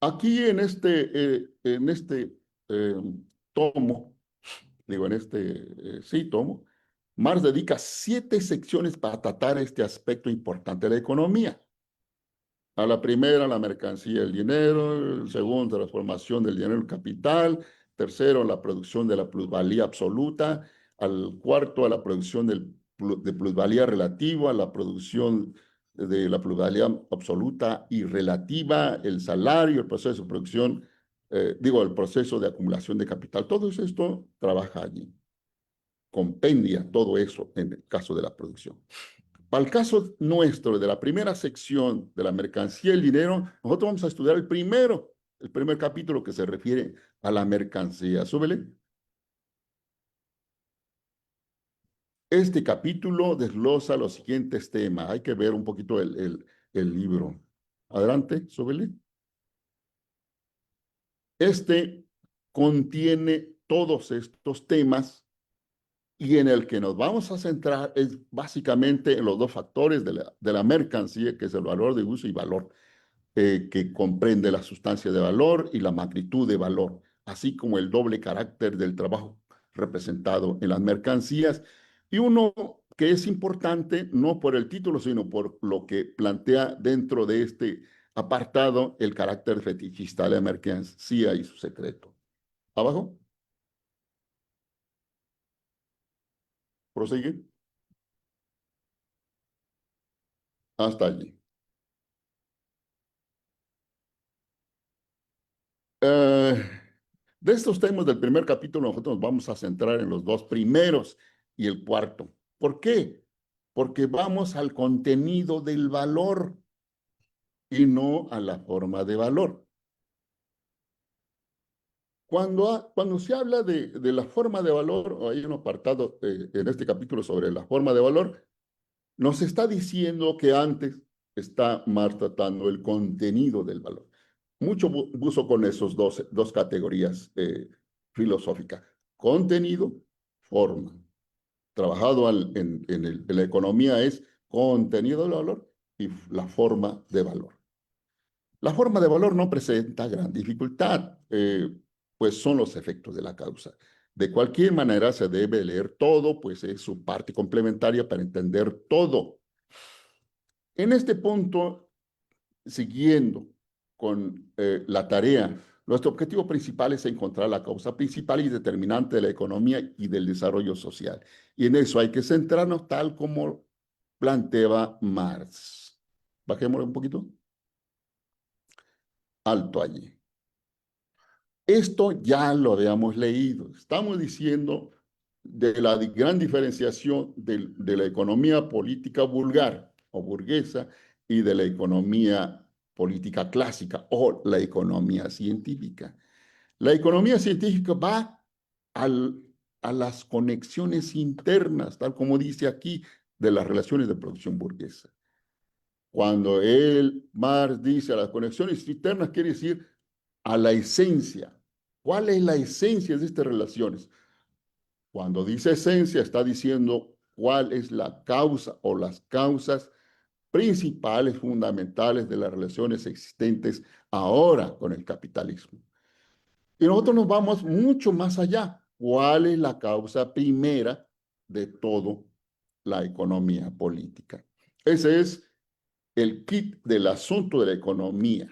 S2: Aquí en este tomo, digo en sí, tomo, Marx dedica 7 secciones para tratar este aspecto importante de la economía. A la primera, la mercancía, el dinero. El segundo, la transformación del dinero en capital. Tercero, la producción de la plusvalía absoluta. Al cuarto, a la producción de plusvalía relativa, a la producción de la plusvalía absoluta y relativa, el salario, el proceso de producción, el proceso de acumulación de capital. Todo esto trabaja allí. Compendia todo eso en el caso de la producción. Para el caso nuestro, de la primera sección de la mercancía y el dinero, nosotros vamos a estudiar el primer capítulo que se refiere a la mercancía. Súbele. Este capítulo desglosa los siguientes temas. Hay que ver un poquito el libro. Adelante, súbele. Este contiene todos estos temas y en el que nos vamos a centrar es básicamente en los dos factores de la mercancía, que es el valor de uso y valor, que comprende la sustancia de valor y la magnitud de valor, así como el doble carácter del trabajo representado en las mercancías. Y uno que es importante, no por el título, sino por lo que plantea dentro de este apartado, el carácter fetichista de la mercancía y su secreto. Abajo. Prosigue. Hasta allí. De estos temas del primer capítulo, nosotros nos vamos a centrar en los 2 primeros y el cuarto. ¿Por qué? Porque vamos al contenido del valor y no a la forma de valor. Cuando se habla de la forma de valor, hay un apartado en este capítulo sobre la forma de valor, nos está diciendo que antes está Marx tratando el contenido del valor. Mucho uso con esos dos categorías filosóficas. Contenido, forma. Trabajado en la economía es contenido del valor y la forma de valor. La forma de valor no presenta gran dificultad, pues son los efectos de la causa. De cualquier manera se debe leer todo, pues es su parte complementaria para entender todo. En este punto, siguiendo con la tarea, nuestro objetivo principal es encontrar la causa principal y determinante de la economía y del desarrollo social. Y en eso hay que centrarnos tal como planteaba Marx. Bajémosle un poquito. Alto allí. Esto ya lo habíamos leído. Estamos diciendo de la gran diferenciación de la economía política vulgar o burguesa y de la economía política clásica o la economía científica. La economía científica va a las conexiones internas, tal como dice aquí, de las relaciones de producción burguesa. Cuando Marx dice a las conexiones internas, quiere decir a la esencia. ¿Cuál es la esencia de estas relaciones? Cuando dice esencia, está diciendo cuál es la causa o las causas principales, fundamentales de las relaciones existentes ahora con el capitalismo. Y nosotros nos vamos mucho más allá. ¿Cuál es la causa primera de todo la economía política? Ese es el kit del asunto de la economía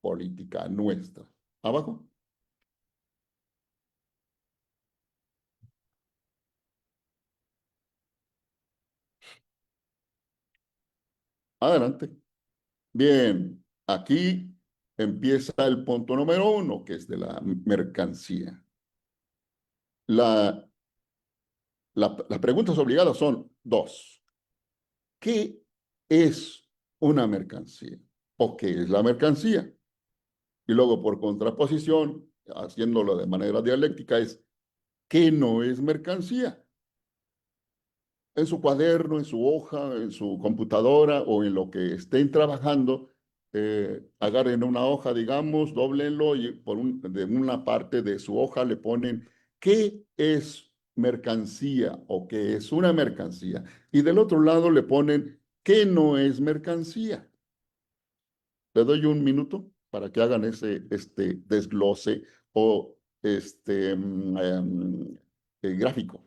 S2: política nuestra. Abajo. Adelante. Bien, aquí empieza el punto número 1, que es de la mercancía. Las preguntas obligadas son dos. ¿Qué es una mercancía? ¿O qué es la mercancía? Y luego, por contraposición, haciéndolo de manera dialéctica, es ¿qué no es mercancía? En su cuaderno, en su hoja, en su computadora o en lo que estén trabajando, agarren una hoja, digamos, dóblenlo y de una parte de su hoja le ponen ¿qué es mercancía o qué es una mercancía? Y del otro lado le ponen ¿qué no es mercancía? Le doy un minuto para que hagan este desglose o gráfico.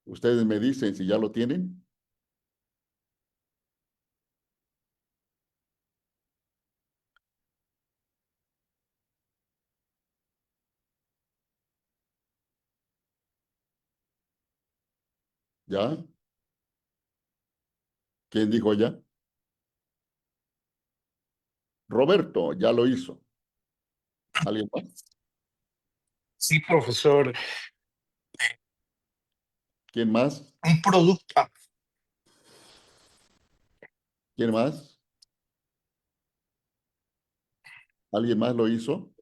S2: Ustedes me dicen si ya lo tienen. ¿Ya? ¿Quién dijo ya? Roberto, ya lo hizo. ¿Alguien más?
S11: Sí, profesor.
S2: ¿Quién más?
S11: Un producto.
S2: ¿Quién más? ¿Alguien más lo hizo?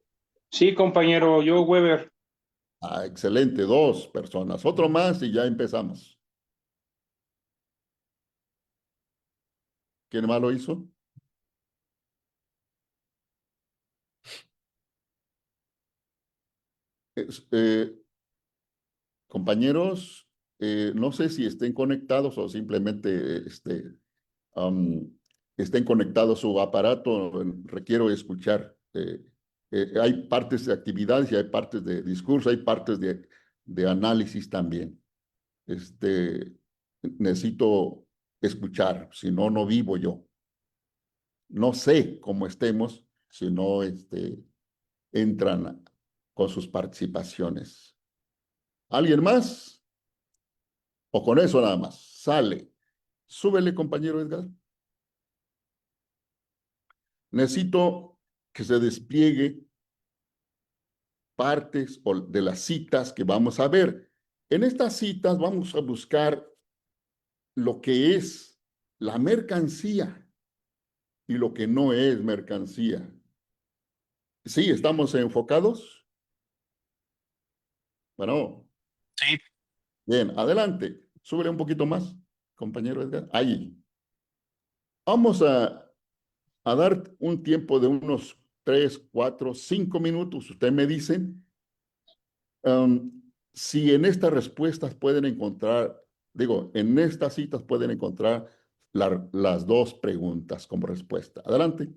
S8: Sí, compañero, yo, Weber.
S2: Ah, excelente, 2 personas. Otro más y ya empezamos. ¿Quién más lo hizo? Compañeros, no sé si estén conectados o simplemente estén conectados su aparato. Requiero escuchar. Hay partes de actividades y hay partes de discurso, hay partes de análisis también. Necesito escuchar, si no, no vivo yo. No sé cómo estemos si no entran con sus participaciones. ¿Alguien más? ¿O con eso nada más? Sale. Súbele, compañero Edgar. Necesito que se despliegue partes de las citas que vamos a ver. En estas citas vamos a buscar lo que es la mercancía y lo que no es mercancía. ¿Sí? ¿Estamos enfocados? Bueno.
S11: Sí.
S2: Bien, adelante. Súbele un poquito más, compañero Edgar. Ahí. Vamos a dar un tiempo de unos 3, 4, 5 minutos. Ustedes me dicen Si en estas respuestas pueden encontrar, digo, en estas citas pueden encontrar las dos preguntas como respuesta. Adelante.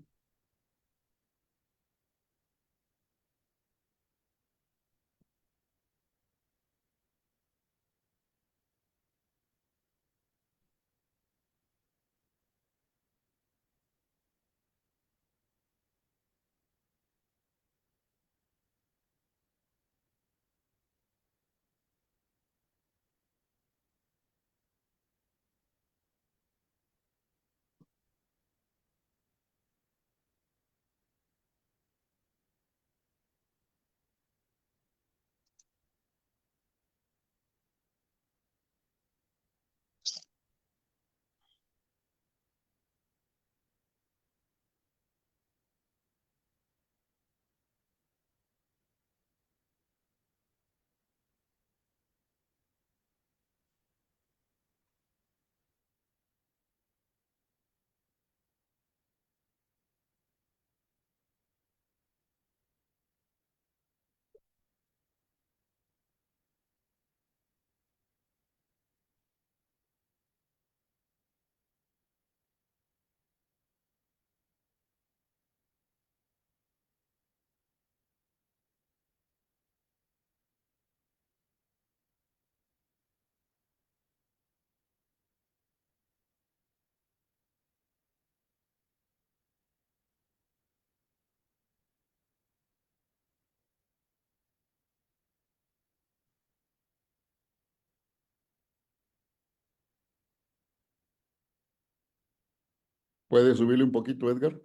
S2: ¿Puede subirle un poquito, Edgar?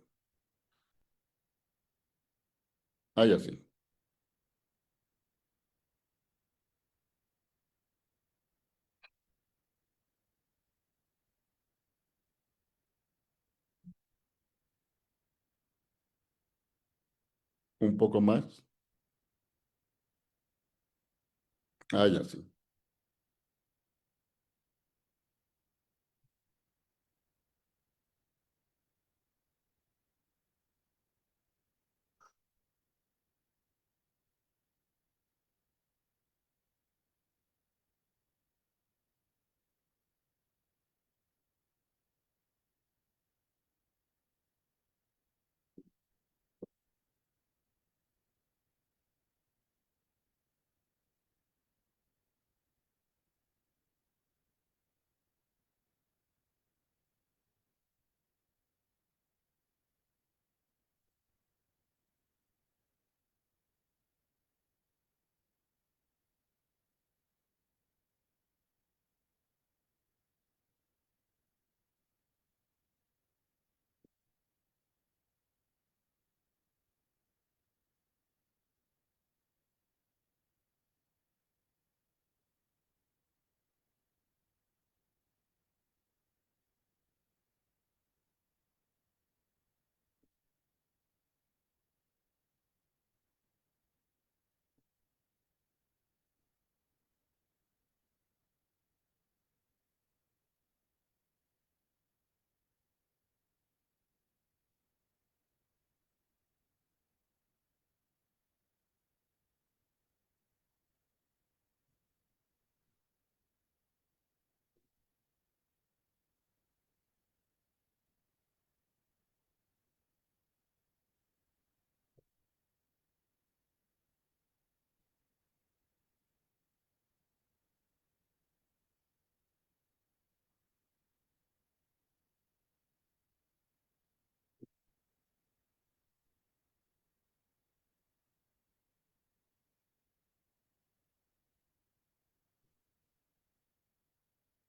S2: Ah, ya sí. Un poco más. Ah, ya sí.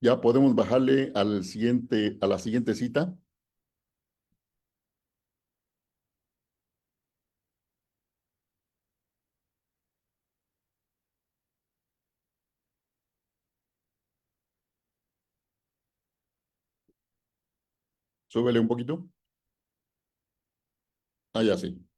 S2: Ya podemos bajarle a la siguiente cita. Súbele un poquito. Ah, ya sí.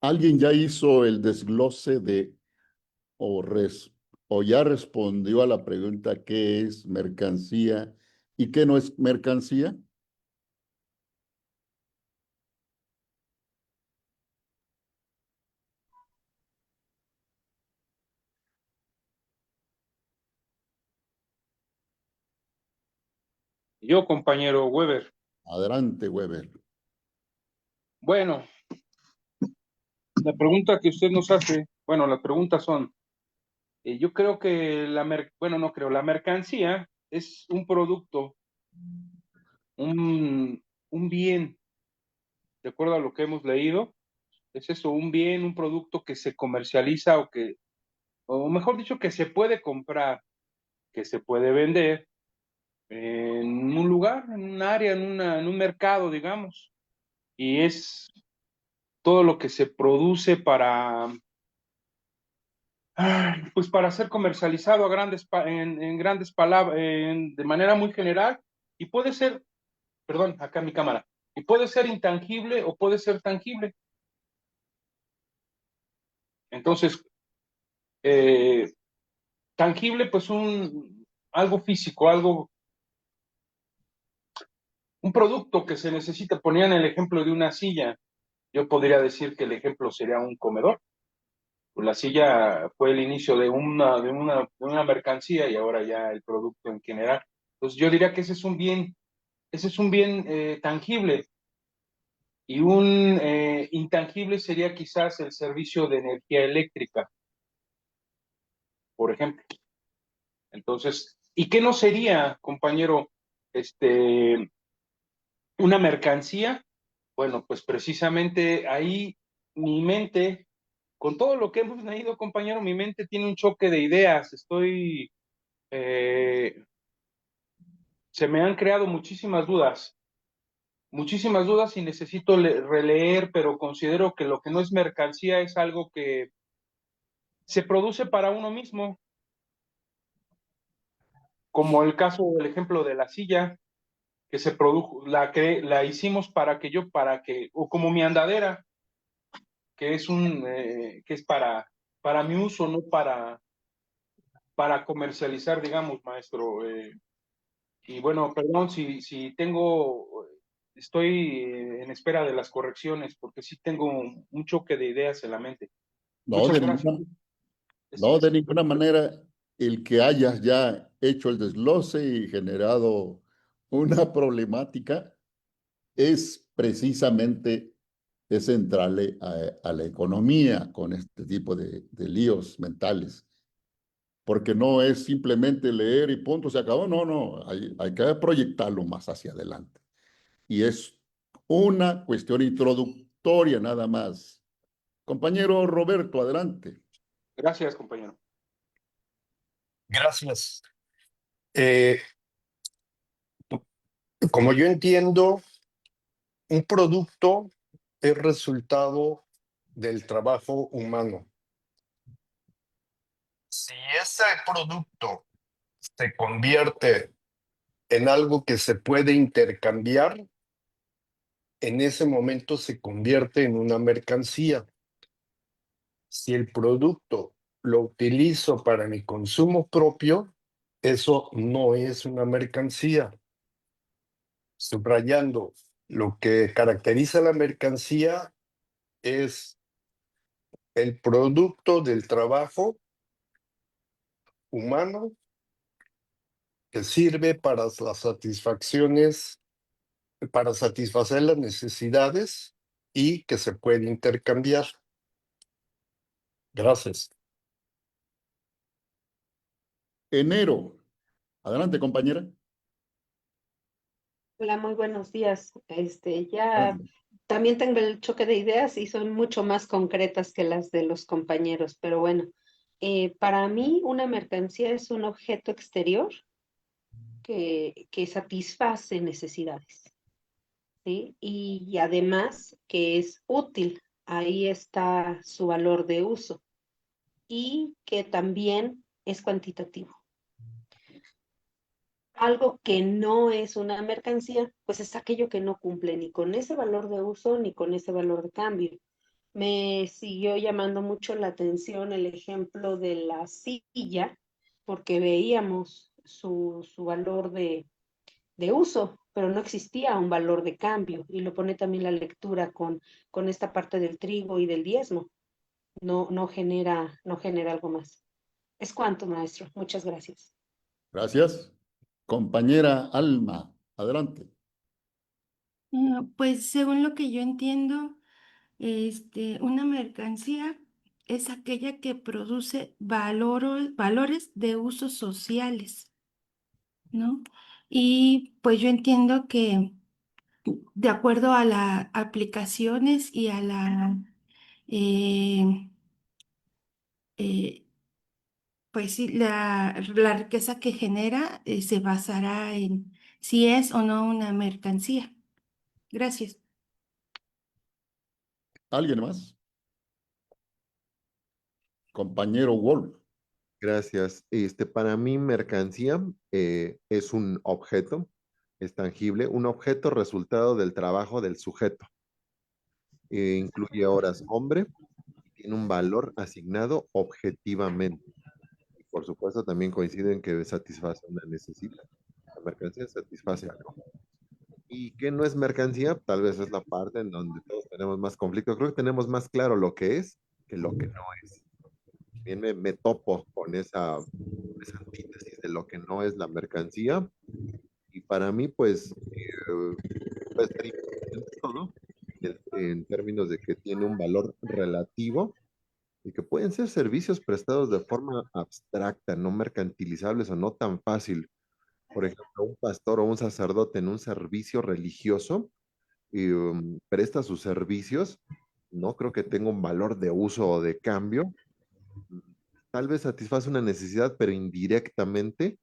S2: ¿Alguien ya hizo el desglose de o, o ya respondió a la pregunta qué es mercancía y qué no es mercancía?
S8: Yo, compañero Weber.
S2: Adelante, Weber.
S8: Bueno, la pregunta que usted nos hace, bueno, las preguntas son, yo creo que bueno, no creo, la mercancía es un producto, un bien, de acuerdo a lo que hemos leído, es eso, un bien, un producto que se comercializa o mejor dicho, que se puede comprar, que se puede vender en un lugar, en un área, en un mercado, digamos, y es todo lo que se produce pues para ser comercializado a en grandes palabras, de manera muy general, y puede ser, perdón, acá mi cámara, y puede ser intangible o puede ser tangible. Entonces, eh, tangible, pues algo físico, un producto que se necesita. Ponían el ejemplo de una silla. Yo podría decir que el ejemplo sería un comedor. Pues la silla fue el inicio de una mercancía y ahora ya el producto en general. Entonces yo diría que ese es un bien tangible, y un intangible sería quizás el servicio de energía eléctrica, por ejemplo. Entonces, ¿y qué no sería, compañero, una mercancía? Bueno, pues precisamente ahí mi mente, con todo lo que hemos leído, compañero, mi mente tiene un choque de ideas. Eh, Se me han creado muchísimas dudas y necesito releer, pero considero que lo que no es mercancía es algo que se produce para uno mismo, como el caso del ejemplo de la silla que se produjo, la hicimos o como mi andadera, que que es para mi uso, no para comercializar, digamos, maestro. Y bueno, perdón si estoy en espera de las correcciones, porque sí tengo un choque de ideas en la mente.
S2: No,
S8: Muchas
S2: de
S8: gracias.
S2: ninguna, no, de ninguna manera el que hayas ya hecho el desglose y generado una problemática es precisamente es entrarle a la economía con este tipo de líos mentales, porque no es simplemente leer y punto, se acabó, no, no, hay que proyectarlo más hacia adelante. Y es una cuestión introductoria nada más. Compañero Roberto, adelante.
S8: Gracias, compañero.
S11: Gracias. Eh, como yo entiendo, un producto es resultado del trabajo humano. Si ese producto se convierte en algo que se puede intercambiar, en ese momento se convierte en una mercancía. Si el producto lo utilizo para mi consumo propio, eso no es una mercancía. Subrayando, lo que caracteriza la mercancía es el producto del trabajo humano que sirve para las satisfacciones, para satisfacer las necesidades y que se puede intercambiar. Gracias.
S2: Enero. Adelante, compañera.
S7: Hola, muy buenos días. Ya
S2: Adelante.
S7: también tengo el choque de ideas y son mucho más concretas que las de los compañeros, pero bueno, para mí una mercancía es un objeto exterior que satisface necesidades, ¿sí? Y además que es útil, ahí está su valor de uso y que también es cuantitativo. Algo que no es una mercancía, pues es aquello que no cumple ni con ese valor de uso ni con ese valor de cambio. Me siguió llamando mucho la atención el ejemplo de la silla, porque veíamos su valor de uso, pero no existía un valor de cambio. Y lo pone también la lectura con esta parte del trigo y del diezmo. No genera algo más. Es cuanto, maestro. Muchas gracias.
S2: Gracias. Compañera Alma, adelante.
S12: Pues según lo que yo entiendo, una mercancía es aquella que produce valores de usos sociales, ¿no? Y pues yo entiendo que de acuerdo a las aplicaciones y a eh, eh, pues sí, la riqueza que genera se basará en si es o no una mercancía. Gracias.
S2: ¿Alguien más? Compañero Wolf.
S4: Gracias. Para mí, mercancía es un objeto, es tangible, un objeto resultado del trabajo del sujeto. Incluye horas hombre y tiene un valor asignado objetivamente. Y por supuesto, también coinciden que satisface una necesidad. La mercancía satisface algo. ¿Y qué no es mercancía? Tal vez es la parte en donde todos tenemos más conflicto. Creo que tenemos más claro lo que es que lo que no es. Bien, me topo con esa antítesis de lo que no es la mercancía. Y para mí, pues, puede ser importante todo en términos de que tiene un valor relativo y que pueden ser servicios prestados de forma abstracta, no mercantilizables o no tan fácil. Por ejemplo, un pastor o un sacerdote en un servicio religioso presta sus servicios, no creo que tenga un valor de uso o de cambio. Tal vez satisface una necesidad, pero indirectamente,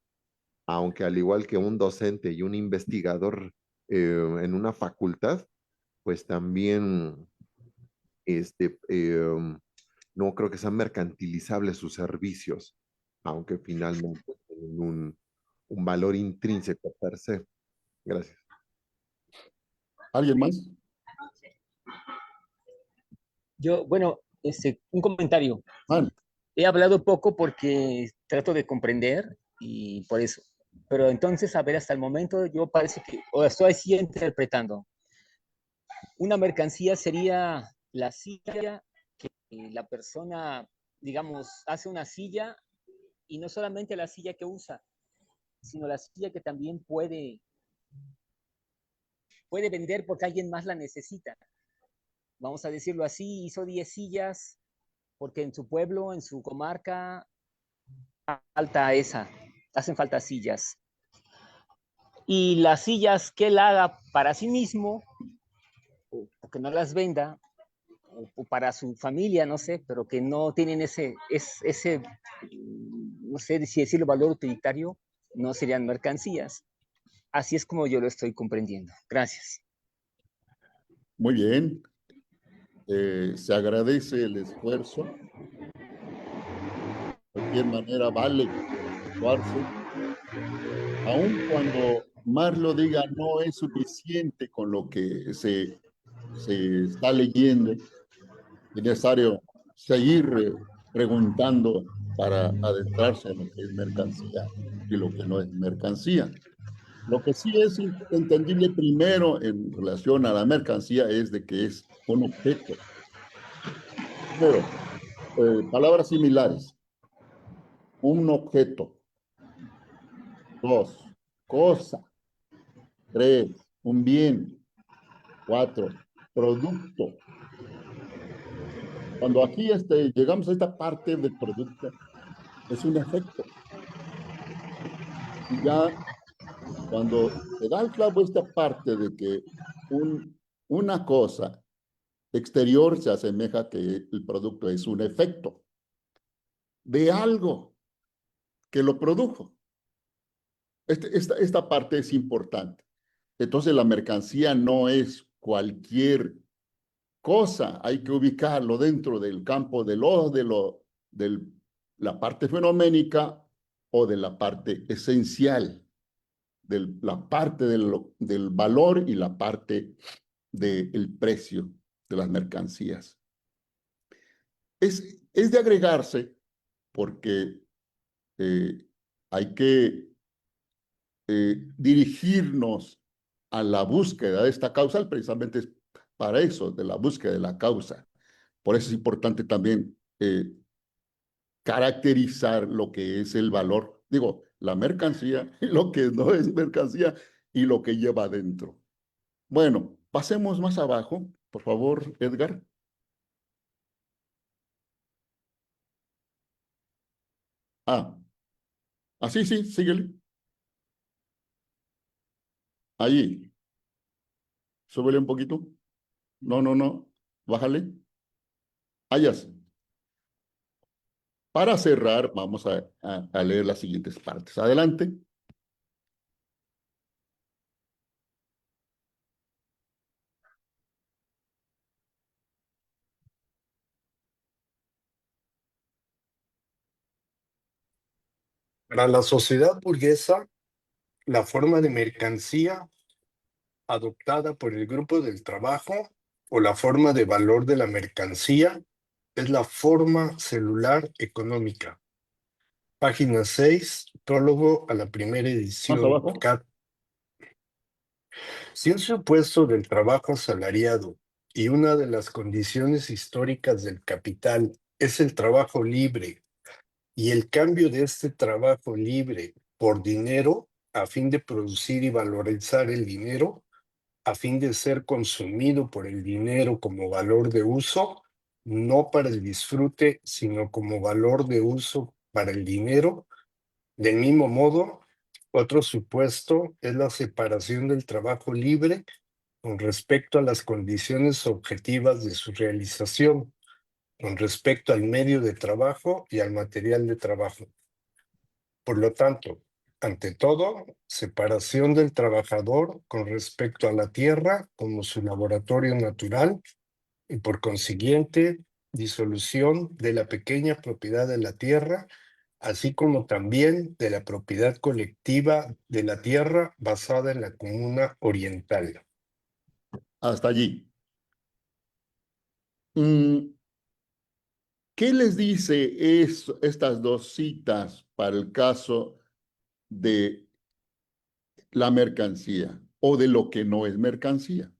S4: aunque al igual que un docente y un investigador en una facultad, pues también no creo que sean mercantilizables sus servicios, aunque finalmente tienen un valor intrínseco per se. Gracias.
S2: ¿Alguien más?
S13: Yo, bueno, un comentario.
S2: Man.
S13: He hablado poco porque trato de comprender y por eso. Pero entonces, a ver, hasta el momento yo parece que, o estoy así interpretando. Una mercancía sería la silla que la persona, digamos, hace una silla y no solamente la silla que usa, sino la silla que también puede vender porque alguien más la necesita. Vamos a decirlo así, hizo 10 sillas porque en su pueblo, en su comarca, hacen falta sillas. Y las sillas que él haga para sí mismo, o que no las venda, o para su familia, no sé, pero que no tienen ese no sé si decirlo, valor utilitario, no serían mercancías. Así es como yo lo estoy comprendiendo. Gracias.
S2: Muy bien. Se agradece el esfuerzo. De cualquier manera, vale actuarse. Aun cuando Marlo diga no es suficiente con lo que se está leyendo, es necesario seguir preguntando para adentrarse en lo que es mercancía y lo que no es mercancía. Lo que sí es entendible primero en relación a la mercancía es de que es un objeto. Pero, palabras similares. Un objeto. 2, cosa. 3, un bien. 4, producto. Cuando aquí llegamos a esta parte del producto, es un efecto. Y ya cuando se da el clavo esta parte de que una cosa exterior se asemeja a que el producto es un efecto de algo que lo produjo. Esta parte es importante. Entonces la mercancía no es cualquier cosa, hay que ubicarlo dentro del campo de la parte fenoménica o de la parte esencial, de la parte del valor y la parte del precio de las mercancías. es de agregarse porque hay que dirigirnos a la búsqueda de esta causa, precisamente es para eso, de la búsqueda de la causa. Por eso es importante también caracterizar lo que es el valor, digo, la mercancía, y lo que no es mercancía y lo que lleva adentro. Bueno, pasemos más abajo, por favor, Edgar. Sí, sí, síguele. Ahí, súbele un poquito. No, no, no, bájale. Allá. Para cerrar, vamos a leer las siguientes partes. Adelante.
S11: Para la sociedad burguesa, la forma de mercancía adoptada por el grupo del trabajo o la forma de valor de la mercancía es la forma celular económica. Página 6, prólogo a la primera
S2: Más
S11: edición.
S2: abajo.
S11: Si un supuesto del trabajo asalariado y una de las condiciones históricas del capital es el trabajo libre y el cambio de este trabajo libre por dinero a fin de producir y valorizar el dinero, a fin de ser consumido por el dinero como valor de uso, no para el disfrute, sino como valor de uso para el dinero. Del mismo modo, otro supuesto es la separación del trabajo libre con respecto a las condiciones objetivas de su realización, con respecto al medio de trabajo y al material de trabajo. Por lo tanto, ante todo, separación del trabajador con respecto a la tierra como su laboratorio natural y por consiguiente disolución de la pequeña propiedad de la tierra, así como también de la propiedad colectiva de la tierra basada en la comuna oriental.
S2: Hasta allí. ¿Qué les dice estas dos citas para el caso de la mercancía o de lo que no es mercancía?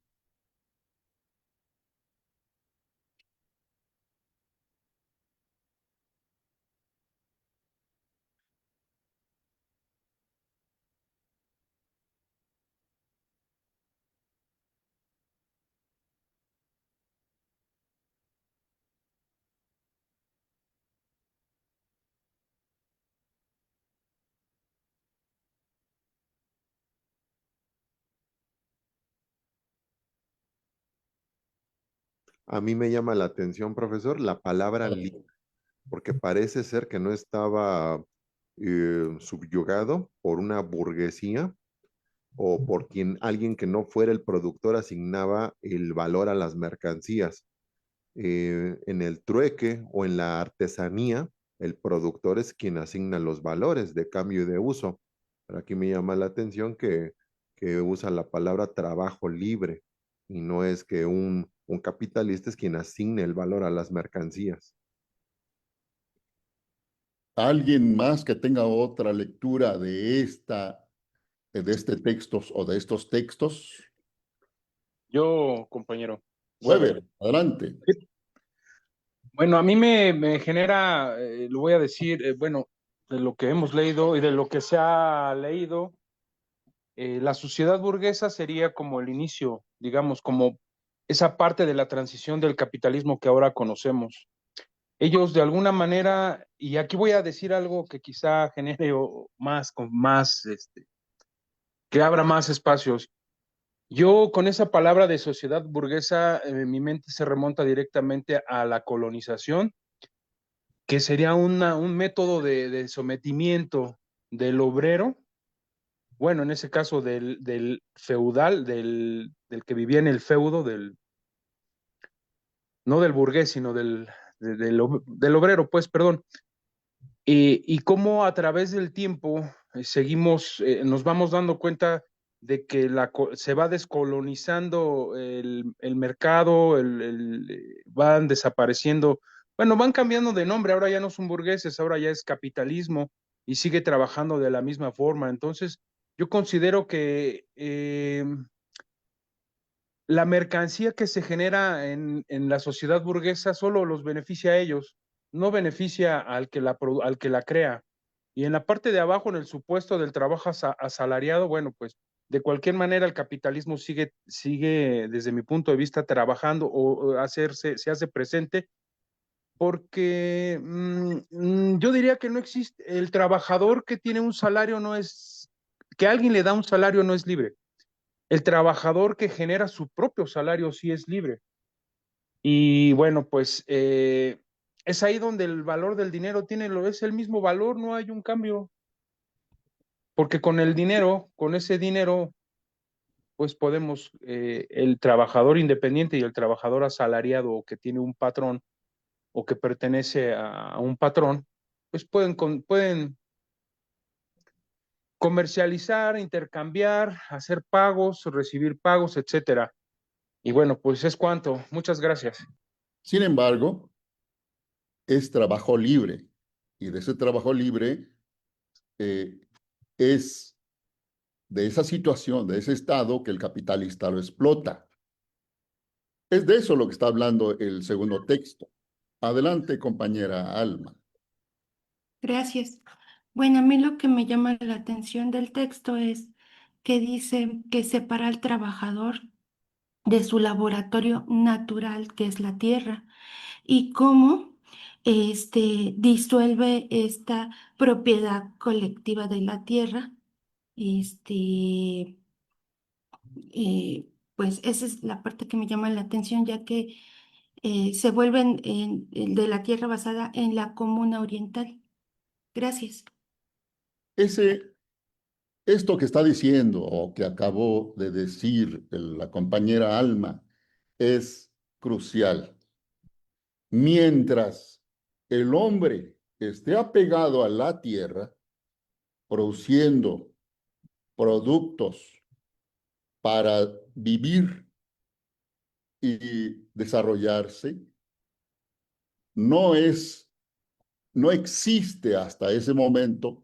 S4: A mí me llama la atención, profesor, la palabra libre, porque parece ser que no estaba subyugado por una burguesía o por alguien que no fuera el productor asignaba el valor a las mercancías. En el trueque o en la artesanía, el productor es quien asigna los valores de cambio y de uso. Pero aquí me llama la atención que usa la palabra trabajo libre y no es que un capitalista es quien asigne el valor a las mercancías.
S2: ¿Alguien más que tenga otra lectura de este texto o de estos textos?
S8: Yo, compañero.
S2: Weber, adelante.
S8: Bueno, a mí me genera, lo voy a decir, bueno, de lo que hemos leído y de lo que se ha leído, la sociedad burguesa sería como el inicio, digamos, como esa parte de la transición del capitalismo que ahora conocemos. Ellos de alguna manera, y aquí voy a decir algo que quizá genere más, que abra más espacios. Yo con esa palabra de sociedad burguesa, mi mente se remonta directamente a la colonización, que sería un método de sometimiento del obrero, bueno, en ese caso del feudal, del que vivía en el feudo, no del burgués, sino del obrero, pues, perdón. Y cómo a través del tiempo nos vamos dando cuenta de que se va descolonizando el mercado, van desapareciendo Bueno, van cambiando de nombre, ahora ya no son burgueses, ahora ya es capitalismo y sigue trabajando de la misma forma. Entonces, yo considero que la mercancía que se genera en la sociedad burguesa solo los beneficia a ellos, no beneficia al que la crea. Y en la parte de abajo, en el supuesto del trabajo asalariado, bueno, pues de cualquier manera el capitalismo sigue desde mi punto de vista trabajando o se hace presente porque yo diría que no existe, el trabajador que tiene un salario no es, que alguien le da un salario no es libre. El trabajador que genera su propio salario sí es libre. Y bueno, pues es ahí donde el valor del dinero es el mismo valor, no hay un cambio. Porque con el dinero, con ese dinero, pues podemos, el trabajador independiente y el trabajador asalariado o que tiene un patrón o que pertenece a un patrón, pues pueden comercializar, intercambiar, hacer pagos, recibir pagos, etcétera. Y bueno, pues es cuanto. Muchas gracias.
S2: Sin embargo, es trabajo libre. Y de ese trabajo libre es de esa situación, de ese estado que el capitalista lo explota. Es de eso lo que está hablando el segundo texto. Adelante, compañera Alma.
S12: Gracias. Bueno, a mí lo que me llama la atención del texto es que dice que separa al trabajador de su laboratorio natural, que es la tierra, y cómo disuelve esta propiedad colectiva de la tierra. Este, pues esa es la parte que me llama la atención, ya que se vuelven de la tierra basada en la comuna oriental. Gracias.
S2: Esto que está diciendo o que acabó de decir la compañera Alma es crucial. Mientras el hombre esté apegado a la tierra, produciendo productos para vivir y desarrollarse, no existe hasta ese momento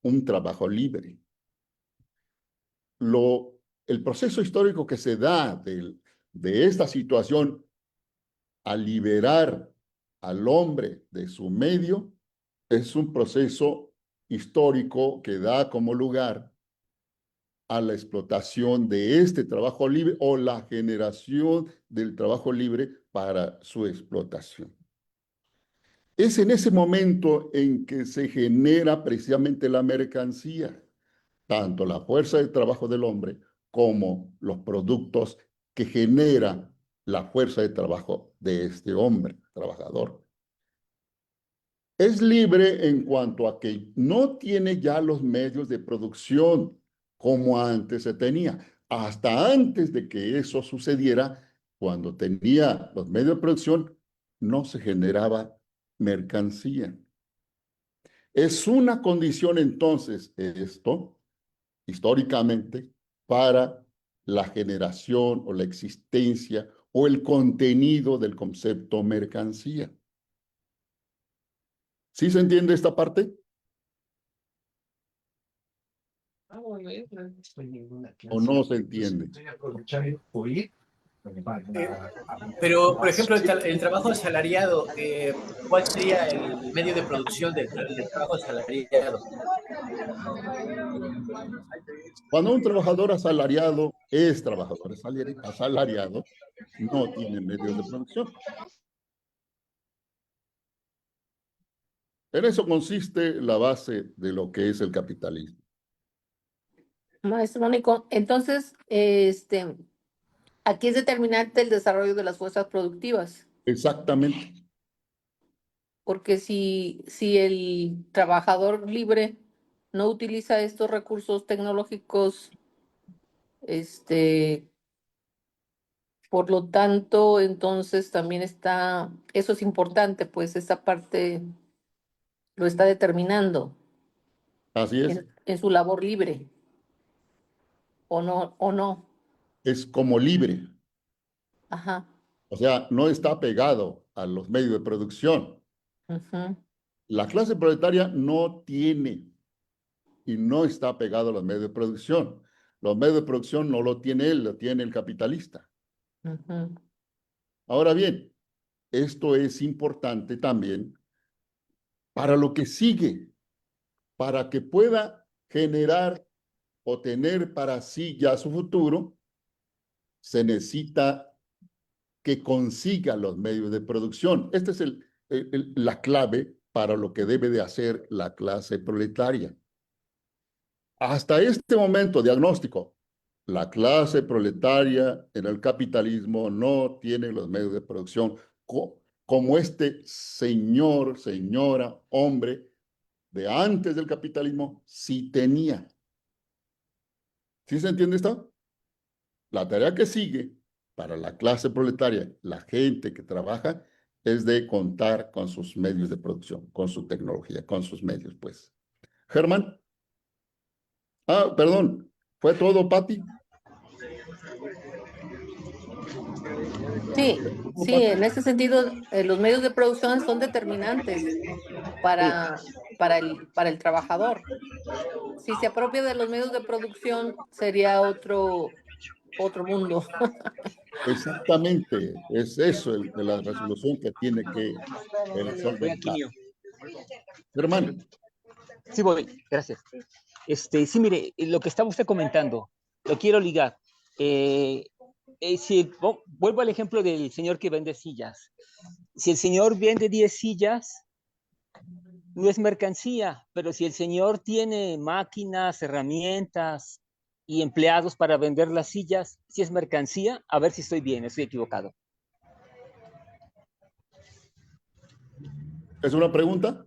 S2: un trabajo libre. El proceso histórico que se da de esta situación a liberar al hombre de su medio es un proceso histórico que da como lugar a la explotación de este trabajo libre o la generación del trabajo libre para su explotación. Es en ese momento en que se genera precisamente la mercancía, tanto la fuerza de trabajo del hombre como los productos que genera la fuerza de trabajo de este hombre, trabajador. Es libre en cuanto a que no tiene ya los medios de producción como antes se tenía. Hasta antes de que eso sucediera, cuando tenía los medios de producción, no se generaba mercancía. Es una condición entonces esto, históricamente, para la generación o la existencia o el contenido del concepto mercancía. ¿Sí se entiende esta parte? ¿O no se entiende?
S9: Pero, por ejemplo, el trabajo asalariado, ¿cuál sería el medio de producción del trabajo asalariado?
S2: Cuando un trabajador asalariado es trabajador asalariado, no tiene medios de producción. En eso consiste la base de lo que es el capitalismo.
S10: Maestro Mónico, entonces, aquí es determinante el desarrollo de las fuerzas productivas,
S2: Exactamente.
S10: porque si el trabajador libre no utiliza estos recursos tecnológicos, por lo tanto, entonces también eso es importante, pues esa parte lo está determinando
S2: Así es.
S10: en su labor libre, o no.
S2: Es como libre.
S10: Ajá.
S2: O sea, no está pegado a los medios de producción.
S10: Ujú.
S2: La clase proletaria no tiene y no está pegado a los medios de producción. Los medios de producción no lo tiene él, lo tiene el capitalista.
S10: Ujú.
S2: Ahora bien, esto es importante también para lo que sigue, para que pueda generar o tener para sí ya su futuro, se necesita que consiga los medios de producción. Esta es la clave para lo que debe de hacer la clase proletaria. Hasta este momento, diagnóstico, la clase proletaria en el capitalismo no tiene los medios de producción como este señor, señora, hombre de antes del capitalismo sí tenía. ¿Sí se entiende esto? La tarea que sigue para la clase proletaria, la gente que trabaja, es de contar con sus medios de producción, con su tecnología, con sus medios, pues. Germán. Ah, perdón. ¿Fue todo, Pati?
S10: Sí, sí, en ese sentido, los medios de producción son determinantes
S13: Sí,
S10: para el trabajador. Si se apropia de los medios de producción, sería otro mundo.
S2: Exactamente. Es eso de la resolución que tiene que
S13: voy aquí
S2: solventar.
S13: mío.
S2: Germán.
S13: Sí, voy, gracias. Sí, mire, lo que estaba usted comentando, lo quiero ligar. Si vuelvo al ejemplo del señor que vende sillas. Si el señor vende 10 sillas, no es mercancía, pero si el señor tiene máquinas, herramientas y empleados para vender las sillas, si es mercancía, a ver si estoy bien, estoy equivocado.
S2: ¿Es una pregunta?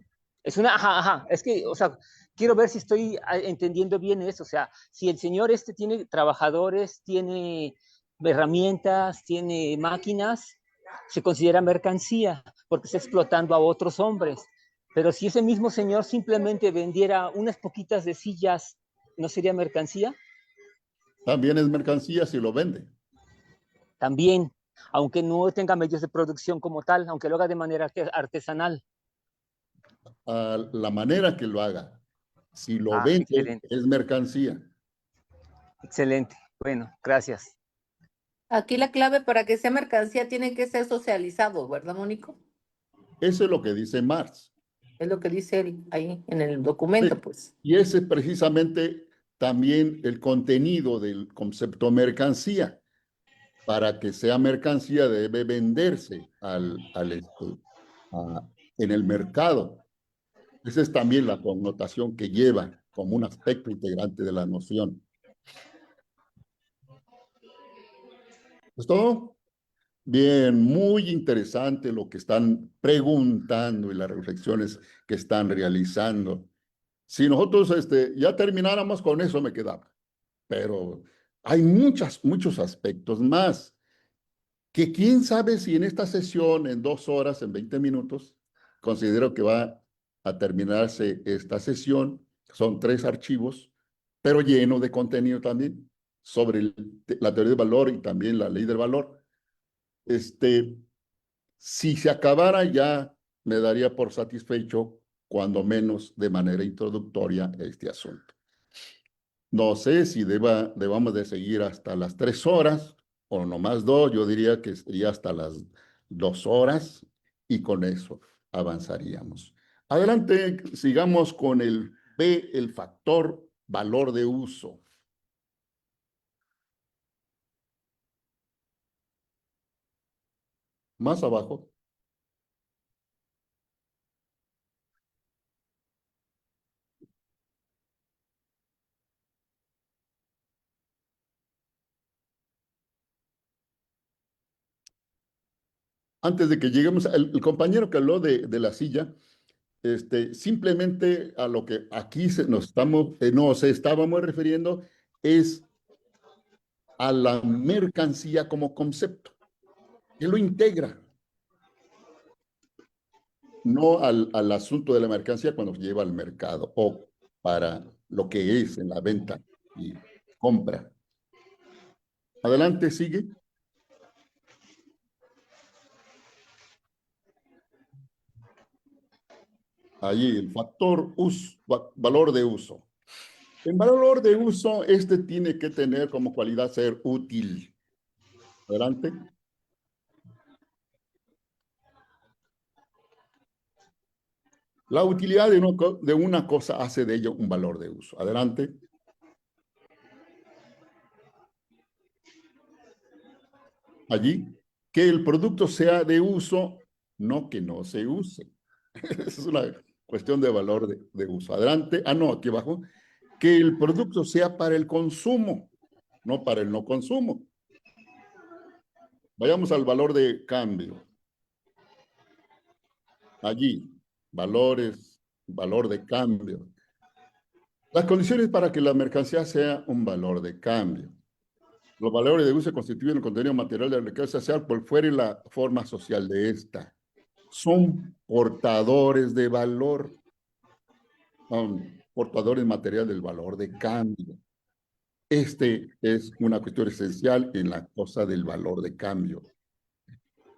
S13: Ajá, es que, o sea, quiero ver si estoy entendiendo bien eso, o sea, si el señor tiene trabajadores, tiene herramientas, tiene máquinas, se considera mercancía, porque está explotando a otros hombres, pero si ese mismo señor simplemente vendiera unas poquitas de sillas, ¿no sería mercancía?
S2: También es mercancía si lo vende.
S13: También, aunque no tenga medios de producción como tal, aunque lo haga de manera artesanal.
S2: A la manera que lo haga. Si lo vende,
S13: Excelente,
S2: es mercancía.
S13: excelente. Bueno, gracias.
S10: Aquí la clave para que sea mercancía tiene que ser socializado, ¿verdad, Mónico?
S2: Eso es lo que dice Marx.
S10: Es lo que dice él ahí en el documento, pues.
S2: Y ese es precisamente también el contenido del concepto mercancía. Para que sea mercancía debe venderse en el mercado. Esa es también la connotación que lleva como un aspecto integrante de la noción. ¿Es todo? Bien, muy interesante lo que están preguntando y las reflexiones que están realizando. Si nosotros ya termináramos con eso, me quedaba. Pero hay muchos aspectos más que quién sabe si en esta sesión, en 2 horas, en 20 minutos, considero que va a terminarse esta sesión. Son 3 archivos, pero lleno de contenido también sobre la teoría del valor y también la ley del valor. Si se acabara ya, me daría por satisfecho, cuando menos de manera introductoria, este asunto. No sé si debamos de seguir hasta las 3 horas o nomás 2, yo diría que sería hasta las 2 horas y con eso avanzaríamos. Adelante, sigamos con el B, el factor valor de uso. Más abajo. Antes de que lleguemos, el compañero que habló de la silla, simplemente a lo que aquí nos estábamos refiriendo es a la mercancía como concepto. Él lo integra, no al asunto de la mercancía cuando se lleva al mercado o para lo que es en la venta y compra. Adelante, sigue. Allí, el factor valor de uso. El valor de uso, este tiene que tener como cualidad ser útil. Adelante. La utilidad de una cosa hace de ella un valor de uso. Adelante. Allí, que el producto sea de uso, no que no se use. Es una cuestión de valor de uso. Adelante. Ah, no, aquí abajo. Que el producto sea para el consumo, no para el no consumo. Vayamos al valor de cambio. Allí, valores, valor de cambio. Las condiciones para que la mercancía sea un valor de cambio. Los valores de uso constituyen el contenido material de la mercancía social por fuera y la forma social de esta. Son portadores de valor, son portadores materiales del valor de cambio. Este es una cuestión esencial en la cosa del valor de cambio.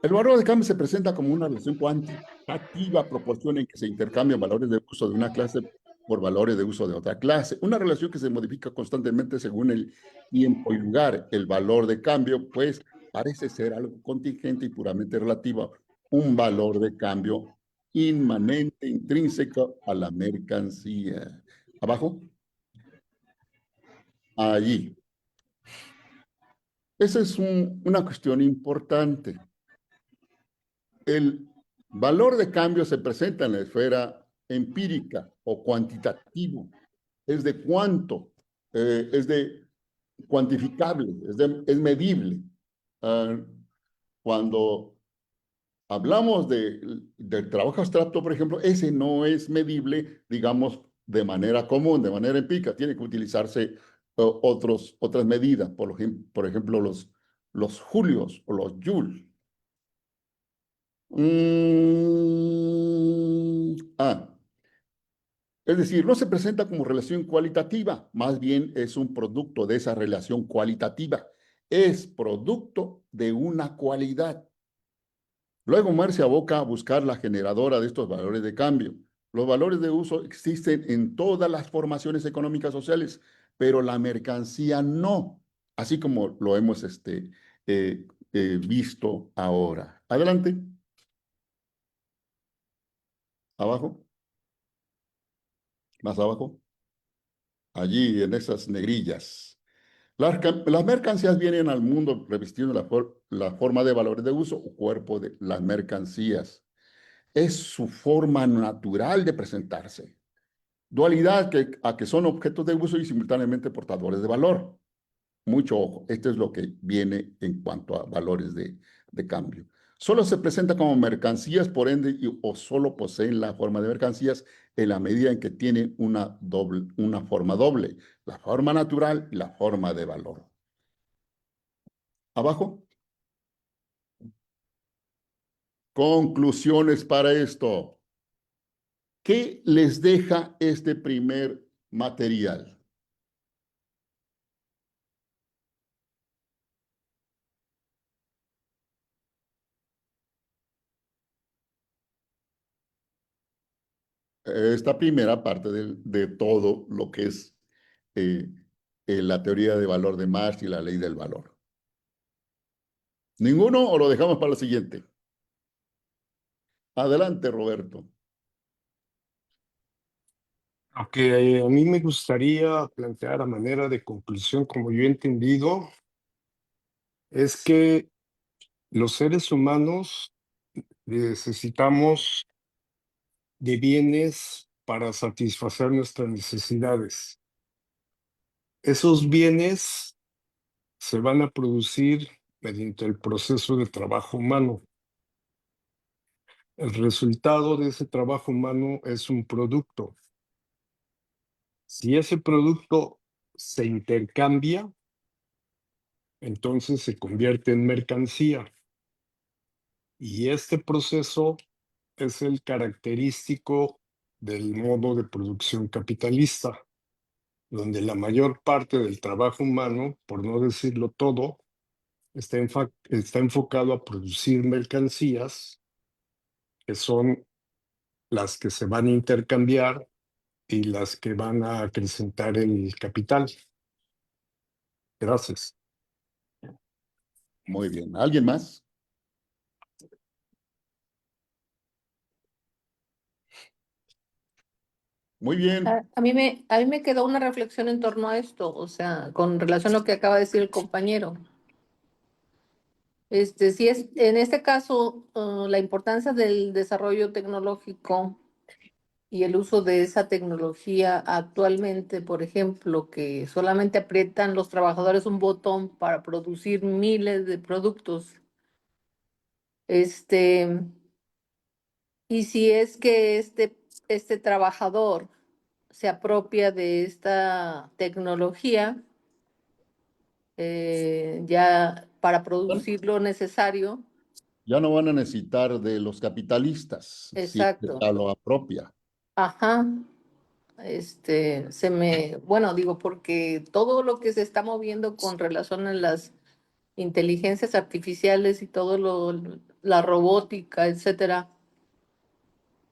S2: El valor de cambio se presenta como una relación cuantitativa proporción en que se intercambian valores de uso de una clase por valores de uso de otra clase. Una relación que se modifica constantemente según el tiempo y lugar. El valor de cambio, pues, parece ser algo contingente y puramente relativo. Un valor de cambio inmanente, intrínseco a la mercancía. Abajo. Allí. Esa es una cuestión importante. El valor de cambio se presenta en la esfera empírica o cuantitativo. Es de cuánto, es de cuantificable, es medible. Cuando hablamos del trabajo abstracto, por ejemplo, ese no es medible, digamos, de manera común, de manera empírica. Tiene que utilizarse otras medidas, por ejemplo, los julios o los joules. Es decir, no se presenta como relación cualitativa, más bien es un producto de esa relación cualitativa. Es producto de una cualidad. Luego Marx se aboca a buscar la generadora de estos valores de cambio. Los valores de uso existen en todas las formaciones económicas sociales, pero la mercancía no, así como lo hemos visto ahora. Adelante. Abajo. Más abajo. Allí en esas negrillas. Las mercancías vienen al mundo revestiendo la forma de valores de uso o cuerpo de las mercancías. Es su forma natural de presentarse. Dualidad a que son objetos de uso y simultáneamente portadores de valor. Mucho ojo, esto es lo que viene en cuanto a valores de cambio. Solo se presenta como mercancías, por ende, o solo poseen la forma de mercancías en la medida en que tienen una forma doble, la forma natural y la forma de valor. Abajo. Conclusiones para esto. ¿Qué les deja este primer material? Esta primera parte de todo lo que es la teoría de valor de Marx y la ley del valor. ¿Ninguno o lo dejamos para la siguiente? Adelante, Roberto.
S11: Lo que a mí me gustaría plantear a manera de conclusión, como yo he entendido, es que los seres humanos necesitamos de bienes para satisfacer nuestras necesidades. Esos bienes se van a producir mediante el proceso de trabajo humano. El resultado de ese trabajo humano es un producto. Si ese producto se intercambia, entonces se convierte en mercancía. Y este proceso es el característico del modo de producción capitalista, donde la mayor parte del trabajo humano, por no decirlo todo, está enfocado a producir mercancías que son las que se van a intercambiar y las que van a acrecentar el capital. Gracias.
S2: Muy bien. ¿Alguien más? Muy bien.
S10: A mí me quedó una reflexión en torno a esto, o sea, con relación a lo que acaba de decir el compañero. Si es, en este caso, la importancia del desarrollo tecnológico y el uso de esa tecnología actualmente, por ejemplo, que solamente aprietan los trabajadores un botón para producir miles de productos. Y si es que este trabajador se apropia de esta tecnología, ya para producir lo necesario,
S2: Ya no van a necesitar de los capitalistas si
S10: exacto.
S2: ya lo apropia.
S10: Ajá. Bueno, digo, porque todo lo que se está moviendo con relación a las inteligencias artificiales y todo la robótica, etcétera,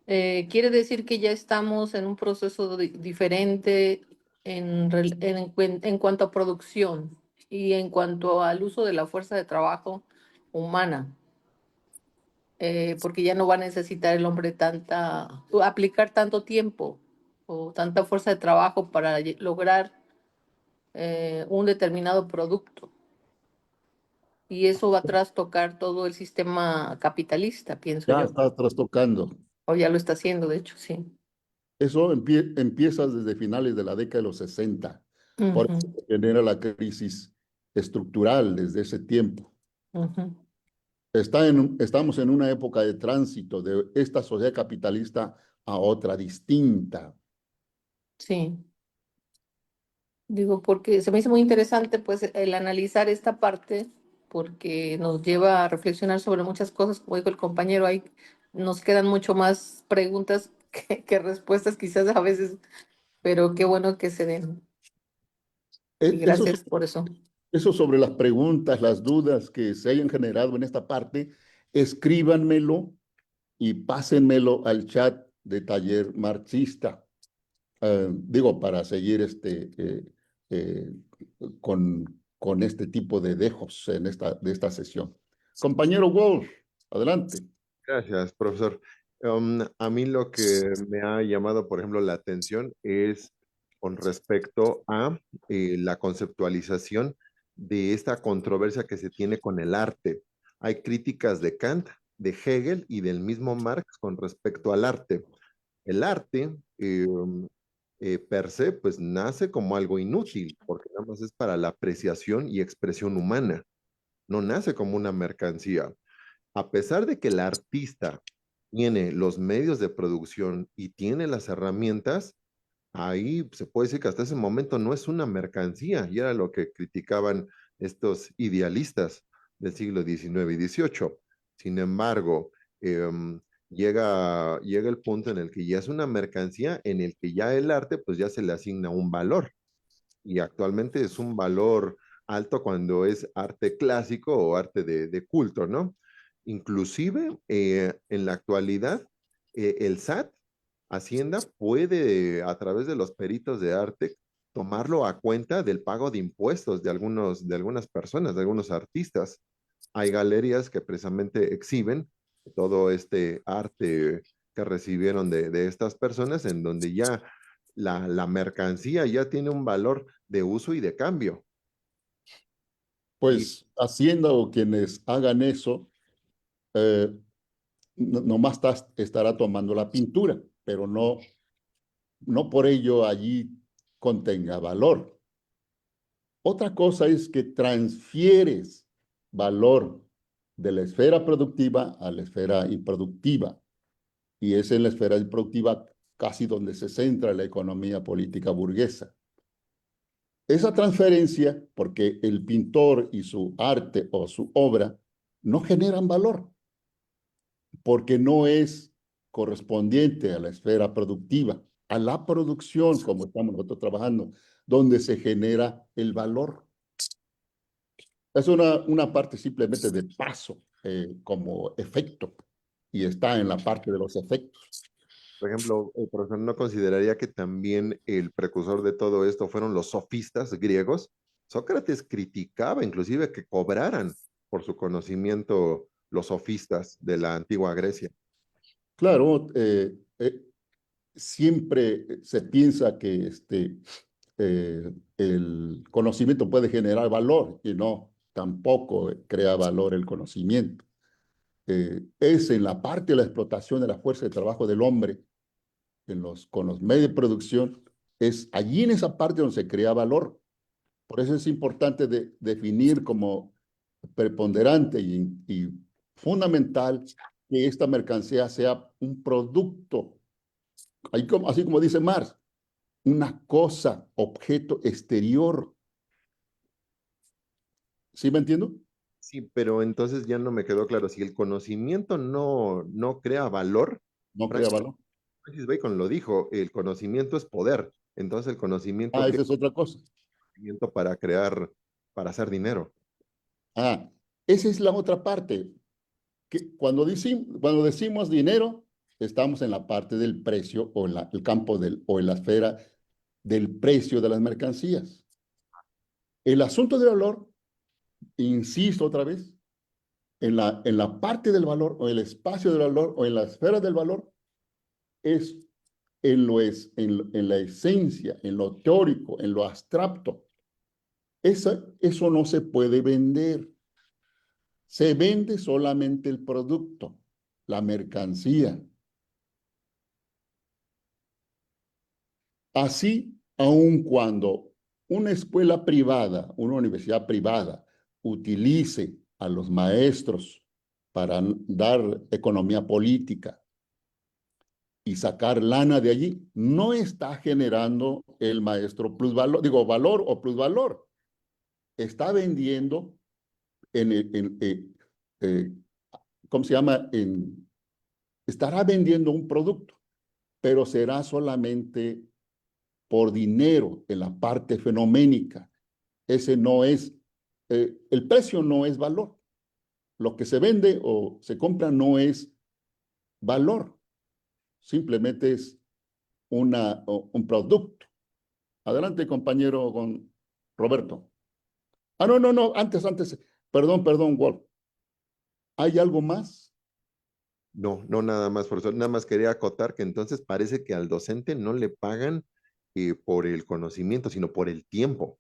S10: quiere decir que ya estamos en un proceso diferente en cuanto a producción y en cuanto al uso de la fuerza de trabajo humana, porque ya no va a necesitar el hombre aplicar tanto tiempo o tanta fuerza de trabajo para lograr un determinado producto. Y eso va a trastocar todo el sistema capitalista, pienso
S2: Ya
S10: yo.
S2: está trastocando.
S10: O ya lo está haciendo, de hecho, sí.
S2: Eso empieza desde finales de la década de los 60. Por
S10: Ujú,
S2: eso se genera la crisis estructural desde ese tiempo.
S10: ujú.
S2: Estamos en una época de tránsito de esta sociedad capitalista a otra distinta.
S10: Sí, digo, porque se me hizo muy interesante pues el analizar esta parte, porque nos lleva a reflexionar sobre muchas cosas, como dijo el compañero, ahí nos quedan mucho más preguntas que respuestas quizás a veces, pero qué bueno que se den. Y
S2: Eso,
S10: gracias por eso.
S2: eso sobre las preguntas, las dudas que se hayan generado en esta parte, escríbanmelo y pásenmelo al chat de Taller Marxista. Digo, para seguir eh, con este tipo de dejos de esta sesión. Compañero Wolf, adelante.
S4: Gracias, profesor. A mí lo que me ha llamado, por ejemplo, la atención es con respecto a la conceptualización de esta controversia que se tiene con el arte. Hay críticas de Kant, de Hegel y del mismo Marx con respecto al arte. El arte, per se, pues nace como algo inútil, porque nada más es para la apreciación y expresión humana, no nace como una mercancía. A pesar de que el artista tiene los medios de producción y tiene las herramientas, ahí se puede decir que hasta ese momento no es una mercancía, y era lo que criticaban estos idealistas del siglo XIX y XVIII. Sin embargo, llega el punto en el que ya es una mercancía, en el que ya el arte, pues ya se le asigna un valor, y actualmente es un valor alto cuando es arte clásico o arte de culto, ¿no? Inclusive en la actualidad, el SAT, Hacienda, puede a través de los peritos de arte tomarlo a cuenta del pago de impuestos de algunas personas, de algunos artistas. Hay galerías que precisamente exhiben todo este arte que recibieron de estas personas, en donde ya la mercancía ya tiene un valor de uso y de cambio. Y
S2: Pues haciendo quienes hagan eso, eh, nomás estará tomando la pintura, pero no por ello allí contenga valor. Otra cosa es que transfieres valor de la esfera productiva a la esfera improductiva. Y es en la esfera improductiva casi donde se centra la economía política burguesa. Esa transferencia, porque el pintor y su arte o su obra no generan valor, porque no es correspondiente a la esfera productiva, a la producción, como estamos nosotros trabajando, donde se genera el valor. Es una parte simplemente de paso, como efecto, y está en la parte de los efectos.
S4: Por ejemplo, el profesor no consideraría que también el precursor de todo esto fueron los sofistas griegos. Sócrates criticaba inclusive que cobraran por su conocimiento los sofistas de la antigua Grecia.
S2: Claro, siempre se piensa que el conocimiento puede generar valor y no, tampoco crea valor el conocimiento. Es en la parte de la explotación de la fuerza de trabajo del hombre, con los medios de producción, es allí en esa parte donde se crea valor. Por eso es importante definir como preponderante y fundamental que esta mercancía sea un producto, así como dice Marx, una cosa, objeto exterior. ¿Sí me entiendo?
S4: Sí, pero entonces ya no me quedó claro. Si el conocimiento no crea valor,
S2: No crea valor.
S4: Francis Bacon lo dijo, el conocimiento es poder. Entonces el conocimiento
S2: Esa es otra cosa.
S4: para crear, para hacer dinero.
S2: Esa es la otra parte. Que cuando decimos dinero, estamos en la parte del precio o en el campo o en la esfera del precio de las mercancías. El asunto del valor, insisto otra vez, en la parte del valor o el espacio del valor o en la esfera del valor, es en la esencia, en lo teórico, en lo abstracto. Eso no se puede vender. Se vende solamente el producto, la mercancía. Así, aun cuando una escuela privada, una universidad privada, utilice a los maestros para dar economía política y sacar lana de allí, no está generando el maestro plusvalor, valor o plusvalor. Está vendiendo ¿cómo se llama? Estará vendiendo un producto, pero será solamente por dinero en la parte fenoménica. Ese no es, el precio no es valor. Lo que se vende o se compra no es valor, simplemente es un producto. Adelante, compañero Roberto. No, antes, perdón, Wolf. ¿Hay algo más?
S4: No, nada más, profesor. Nada más quería acotar que entonces parece que al docente no le pagan por el conocimiento, sino por el tiempo,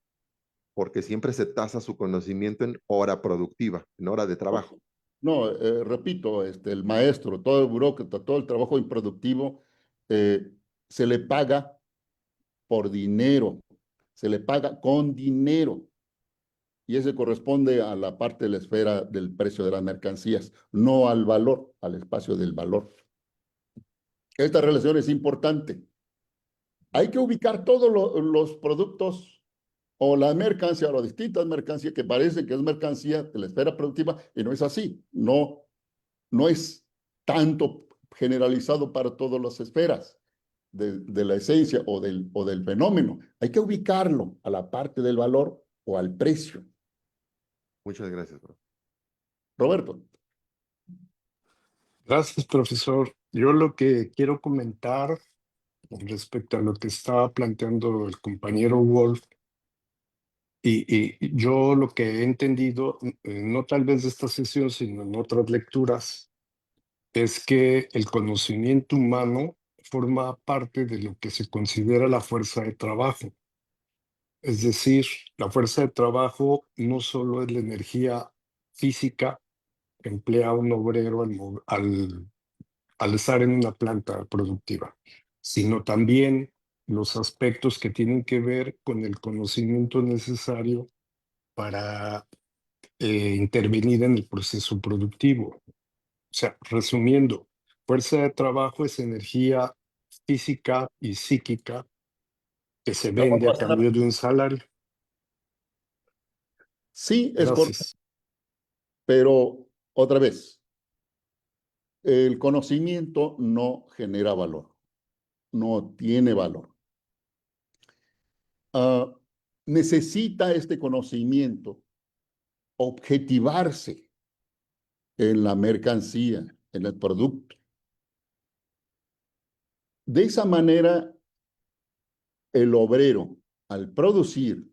S4: porque siempre se tasa su conocimiento en hora productiva, en hora de trabajo.
S2: No, repito, el maestro, todo el burócrata, todo el trabajo improductivo, se le paga por dinero, se le paga con dinero. Y ese corresponde a la parte de la esfera del precio de las mercancías, no al valor, al espacio del valor. Esta relación es importante. Hay que ubicar todos los productos o la mercancía o las distintas mercancías que parecen que es mercancía de la esfera productiva y no es así. No es tanto generalizado para todas las esferas de la esencia o del fenómeno. Hay que ubicarlo a la parte del valor o al precio.
S4: Muchas gracias, bro.
S2: Roberto.
S11: Gracias, profesor. Yo lo que quiero comentar respecto a lo que estaba planteando el compañero Wolf, y yo lo que he entendido, no tal vez de esta sesión, sino en otras lecturas, es que el conocimiento humano forma parte de lo que se considera la fuerza de trabajo. Es decir, la fuerza de trabajo no solo es la energía física que emplea un obrero al estar en una planta productiva, sino también los aspectos que tienen que ver con el conocimiento necesario para intervenir en el proceso productivo. O sea, resumiendo, fuerza de trabajo es energía física y psíquica que se vende a cambio de un salario.
S2: Sí, es correcto.
S11: Gracias.
S2: Pero otra vez, el conocimiento no genera valor, no tiene valor. Necesita este conocimiento objetivarse en la mercancía, en el producto. De esa manera, el obrero, al producir,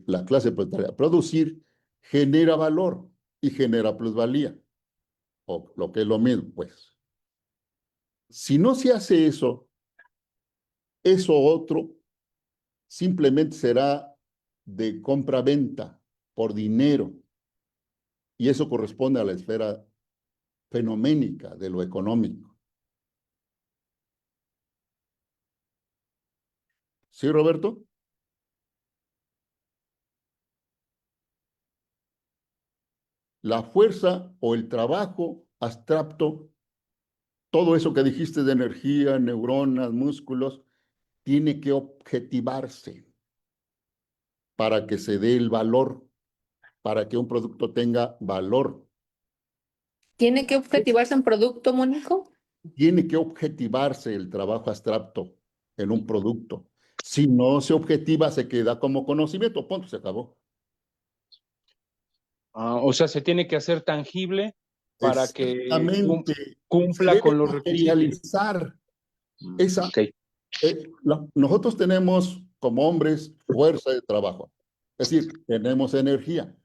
S2: la clase proletaria, producir, genera valor y genera plusvalía, o lo que es lo mismo, pues. Si no se hace eso, eso otro simplemente será de compra-venta por dinero, y eso corresponde a la esfera fenoménica de lo económico. ¿Sí, Roberto? La fuerza o el trabajo abstracto, todo eso que dijiste de energía, neuronas, músculos, tiene que objetivarse para que se dé el valor, para que un producto tenga valor.
S10: ¿Tiene que objetivarse en producto, Mónico?
S2: Tiene que objetivarse el trabajo abstracto en un producto. Si no se objetiva, se queda como conocimiento, punto, se acabó.
S8: O sea, se tiene que hacer tangible para que
S2: Exactamente. Se
S8: cumpla
S2: debe
S8: con los requisitos.
S2: materializar. Esa,
S8: Ok.
S2: Nosotros tenemos como hombres fuerza de trabajo, es decir, tenemos energía.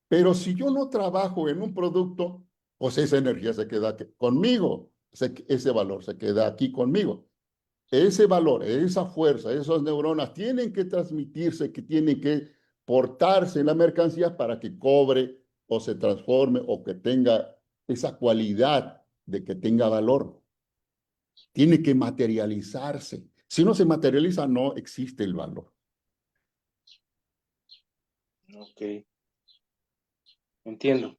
S2: Pero si yo no trabajo en un producto, pues esa energía se queda conmigo, ese valor se queda aquí conmigo. Ese valor, esa fuerza, esas neuronas tienen que transmitirse, que tienen que portarse en la mercancía para que cobre o se transforme o que tenga esa cualidad de que tenga valor. Tiene que materializarse. Si no se materializa, no existe el valor.
S8: Ok. Entiendo.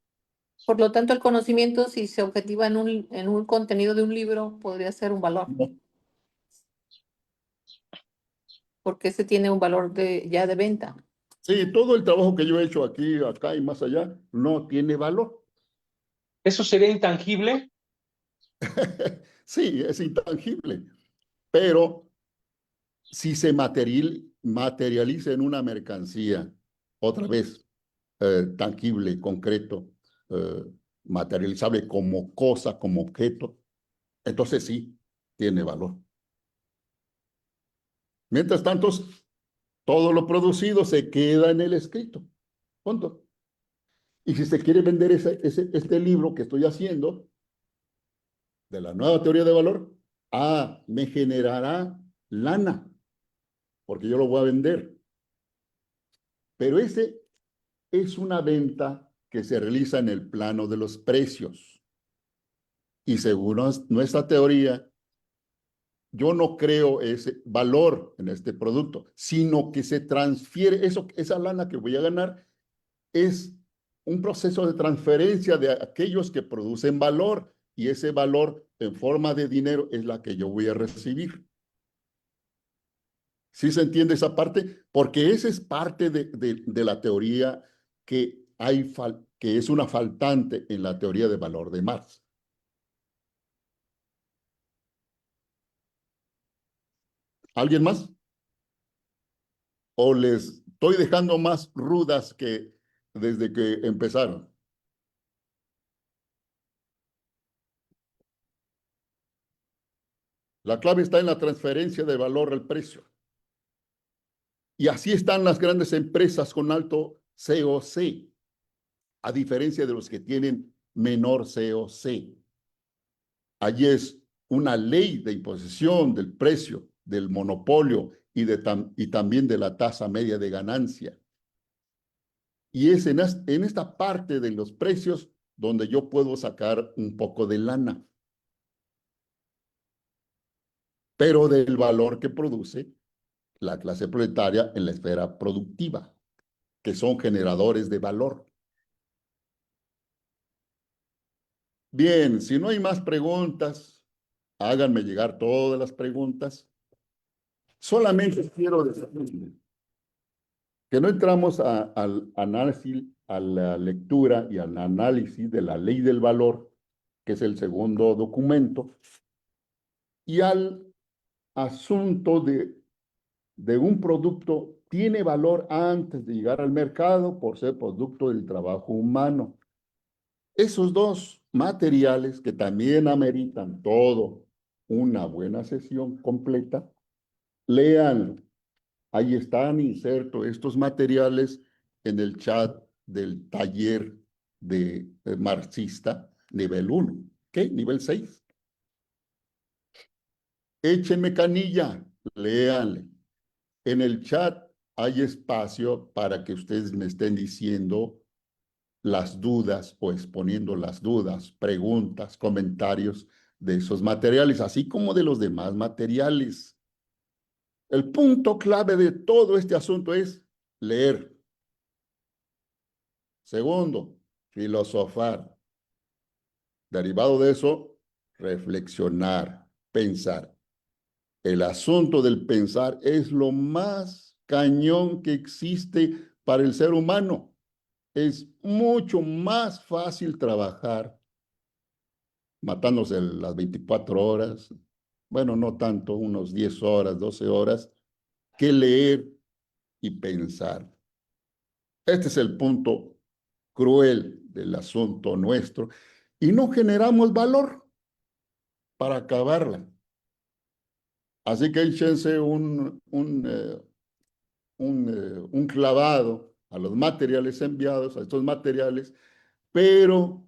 S10: Por lo tanto, el conocimiento, si se objetiva en un contenido de un libro, podría ser un valor.
S2: No.
S10: Porque ese tiene un valor ya de venta.
S2: Sí, todo el trabajo que yo he hecho aquí, acá y más allá, no tiene valor.
S8: ¿Eso sería intangible?
S2: Sí, es intangible, pero si se materializa en una mercancía, otra vez, tangible, concreto, materializable como cosa, como objeto, entonces sí, tiene valor. Mientras tanto, todo lo producido se queda en el escrito. Punto. Y si se quiere vender este libro que estoy haciendo, de la nueva teoría de valor, me generará lana, porque yo lo voy a vender. Pero ese es una venta que se realiza en el plano de los precios. Y según nuestra teoría, yo no creo ese valor en este producto, sino que se transfiere, esa lana que voy a ganar es un proceso de transferencia de aquellos que producen valor, y ese valor en forma de dinero es la que yo voy a recibir. ¿Sí se entiende esa parte? Porque esa es parte de la teoría que es una faltante en la teoría de valor de Marx. ¿Alguien más? ¿O les estoy dejando más rudas que desde que empezaron? La clave está en la transferencia de valor al precio. Y así están las grandes empresas con alto COC, a diferencia de los que tienen menor COC. Allí es una ley de imposición del precio, del monopolio y también de la tasa media de ganancia. Y es en esta parte de los precios donde yo puedo sacar un poco de lana, pero del valor que produce la clase proletaria en la esfera productiva, que son generadores de valor. Bien, si no hay más preguntas, háganme llegar todas las preguntas. Solamente quiero decir que no entramos al análisis, a la lectura y al análisis de la ley del valor, que es el segundo documento, y al asunto de un producto tiene valor antes de llegar al mercado por ser producto del trabajo humano. Esos dos materiales que también ameritan todo una buena sesión completa, léanlo. Ahí están insertos estos materiales en el chat del taller de marxista nivel 1, ¿ok? Nivel 6. Échenme canilla, léanle. En el chat hay espacio para que ustedes me estén diciendo las dudas o exponiendo las dudas, preguntas, comentarios de esos materiales, así como de los demás materiales. El punto clave de todo este asunto es leer. Segundo, filosofar. Derivado de eso, reflexionar, pensar. El asunto del pensar es lo más cañón que existe para el ser humano. Es mucho más fácil trabajar matándose las 24 horas, bueno, no tanto, unos 10 horas, 12 horas, que leer y pensar. Este es el punto cruel del asunto nuestro y no generamos valor para acabarla. Así que échense un clavado a los materiales enviados, a estos materiales, pero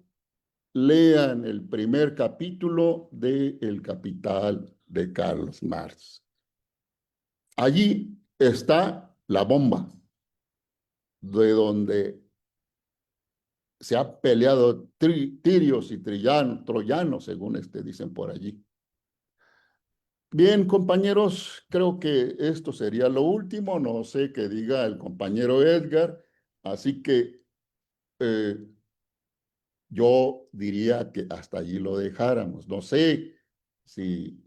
S2: lean el primer capítulo de El Capital de Carlos Marx. Allí está la bomba, de donde se ha peleado tirios y troyanos, según dicen por allí. Bien, compañeros, creo que esto sería lo último. No sé qué diga el compañero Edgar, así que yo diría que hasta allí lo dejáramos. No sé si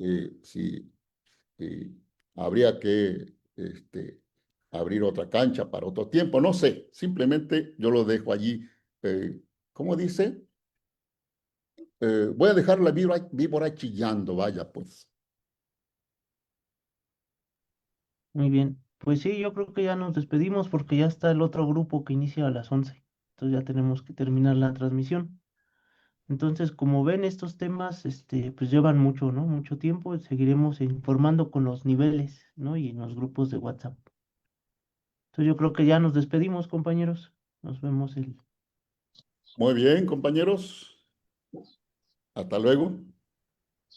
S2: habría que abrir otra cancha para otro tiempo. No sé, simplemente yo lo dejo allí. ¿Cómo dice? Voy a dejar la víbora chillando, vaya pues.
S1: Muy bien. Pues sí, yo creo que ya nos despedimos porque ya está el otro grupo que inicia a las 11. Entonces ya tenemos que terminar la transmisión. Entonces, como ven, estos temas, pues llevan mucho, ¿no? Mucho tiempo. Seguiremos informando con los niveles, ¿no? Y en los grupos de WhatsApp. Entonces yo creo que ya nos despedimos, compañeros. Nos vemos el...
S2: Muy bien, compañeros. Hasta luego.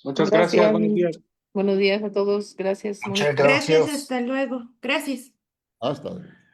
S8: Muchas gracias, buenos días.
S10: Buenos días a todos. Gracias,
S11: Muchas
S10: Mónica.
S12: Gracias,
S11: gracias.
S12: hasta luego. Gracias.
S2: Hasta luego.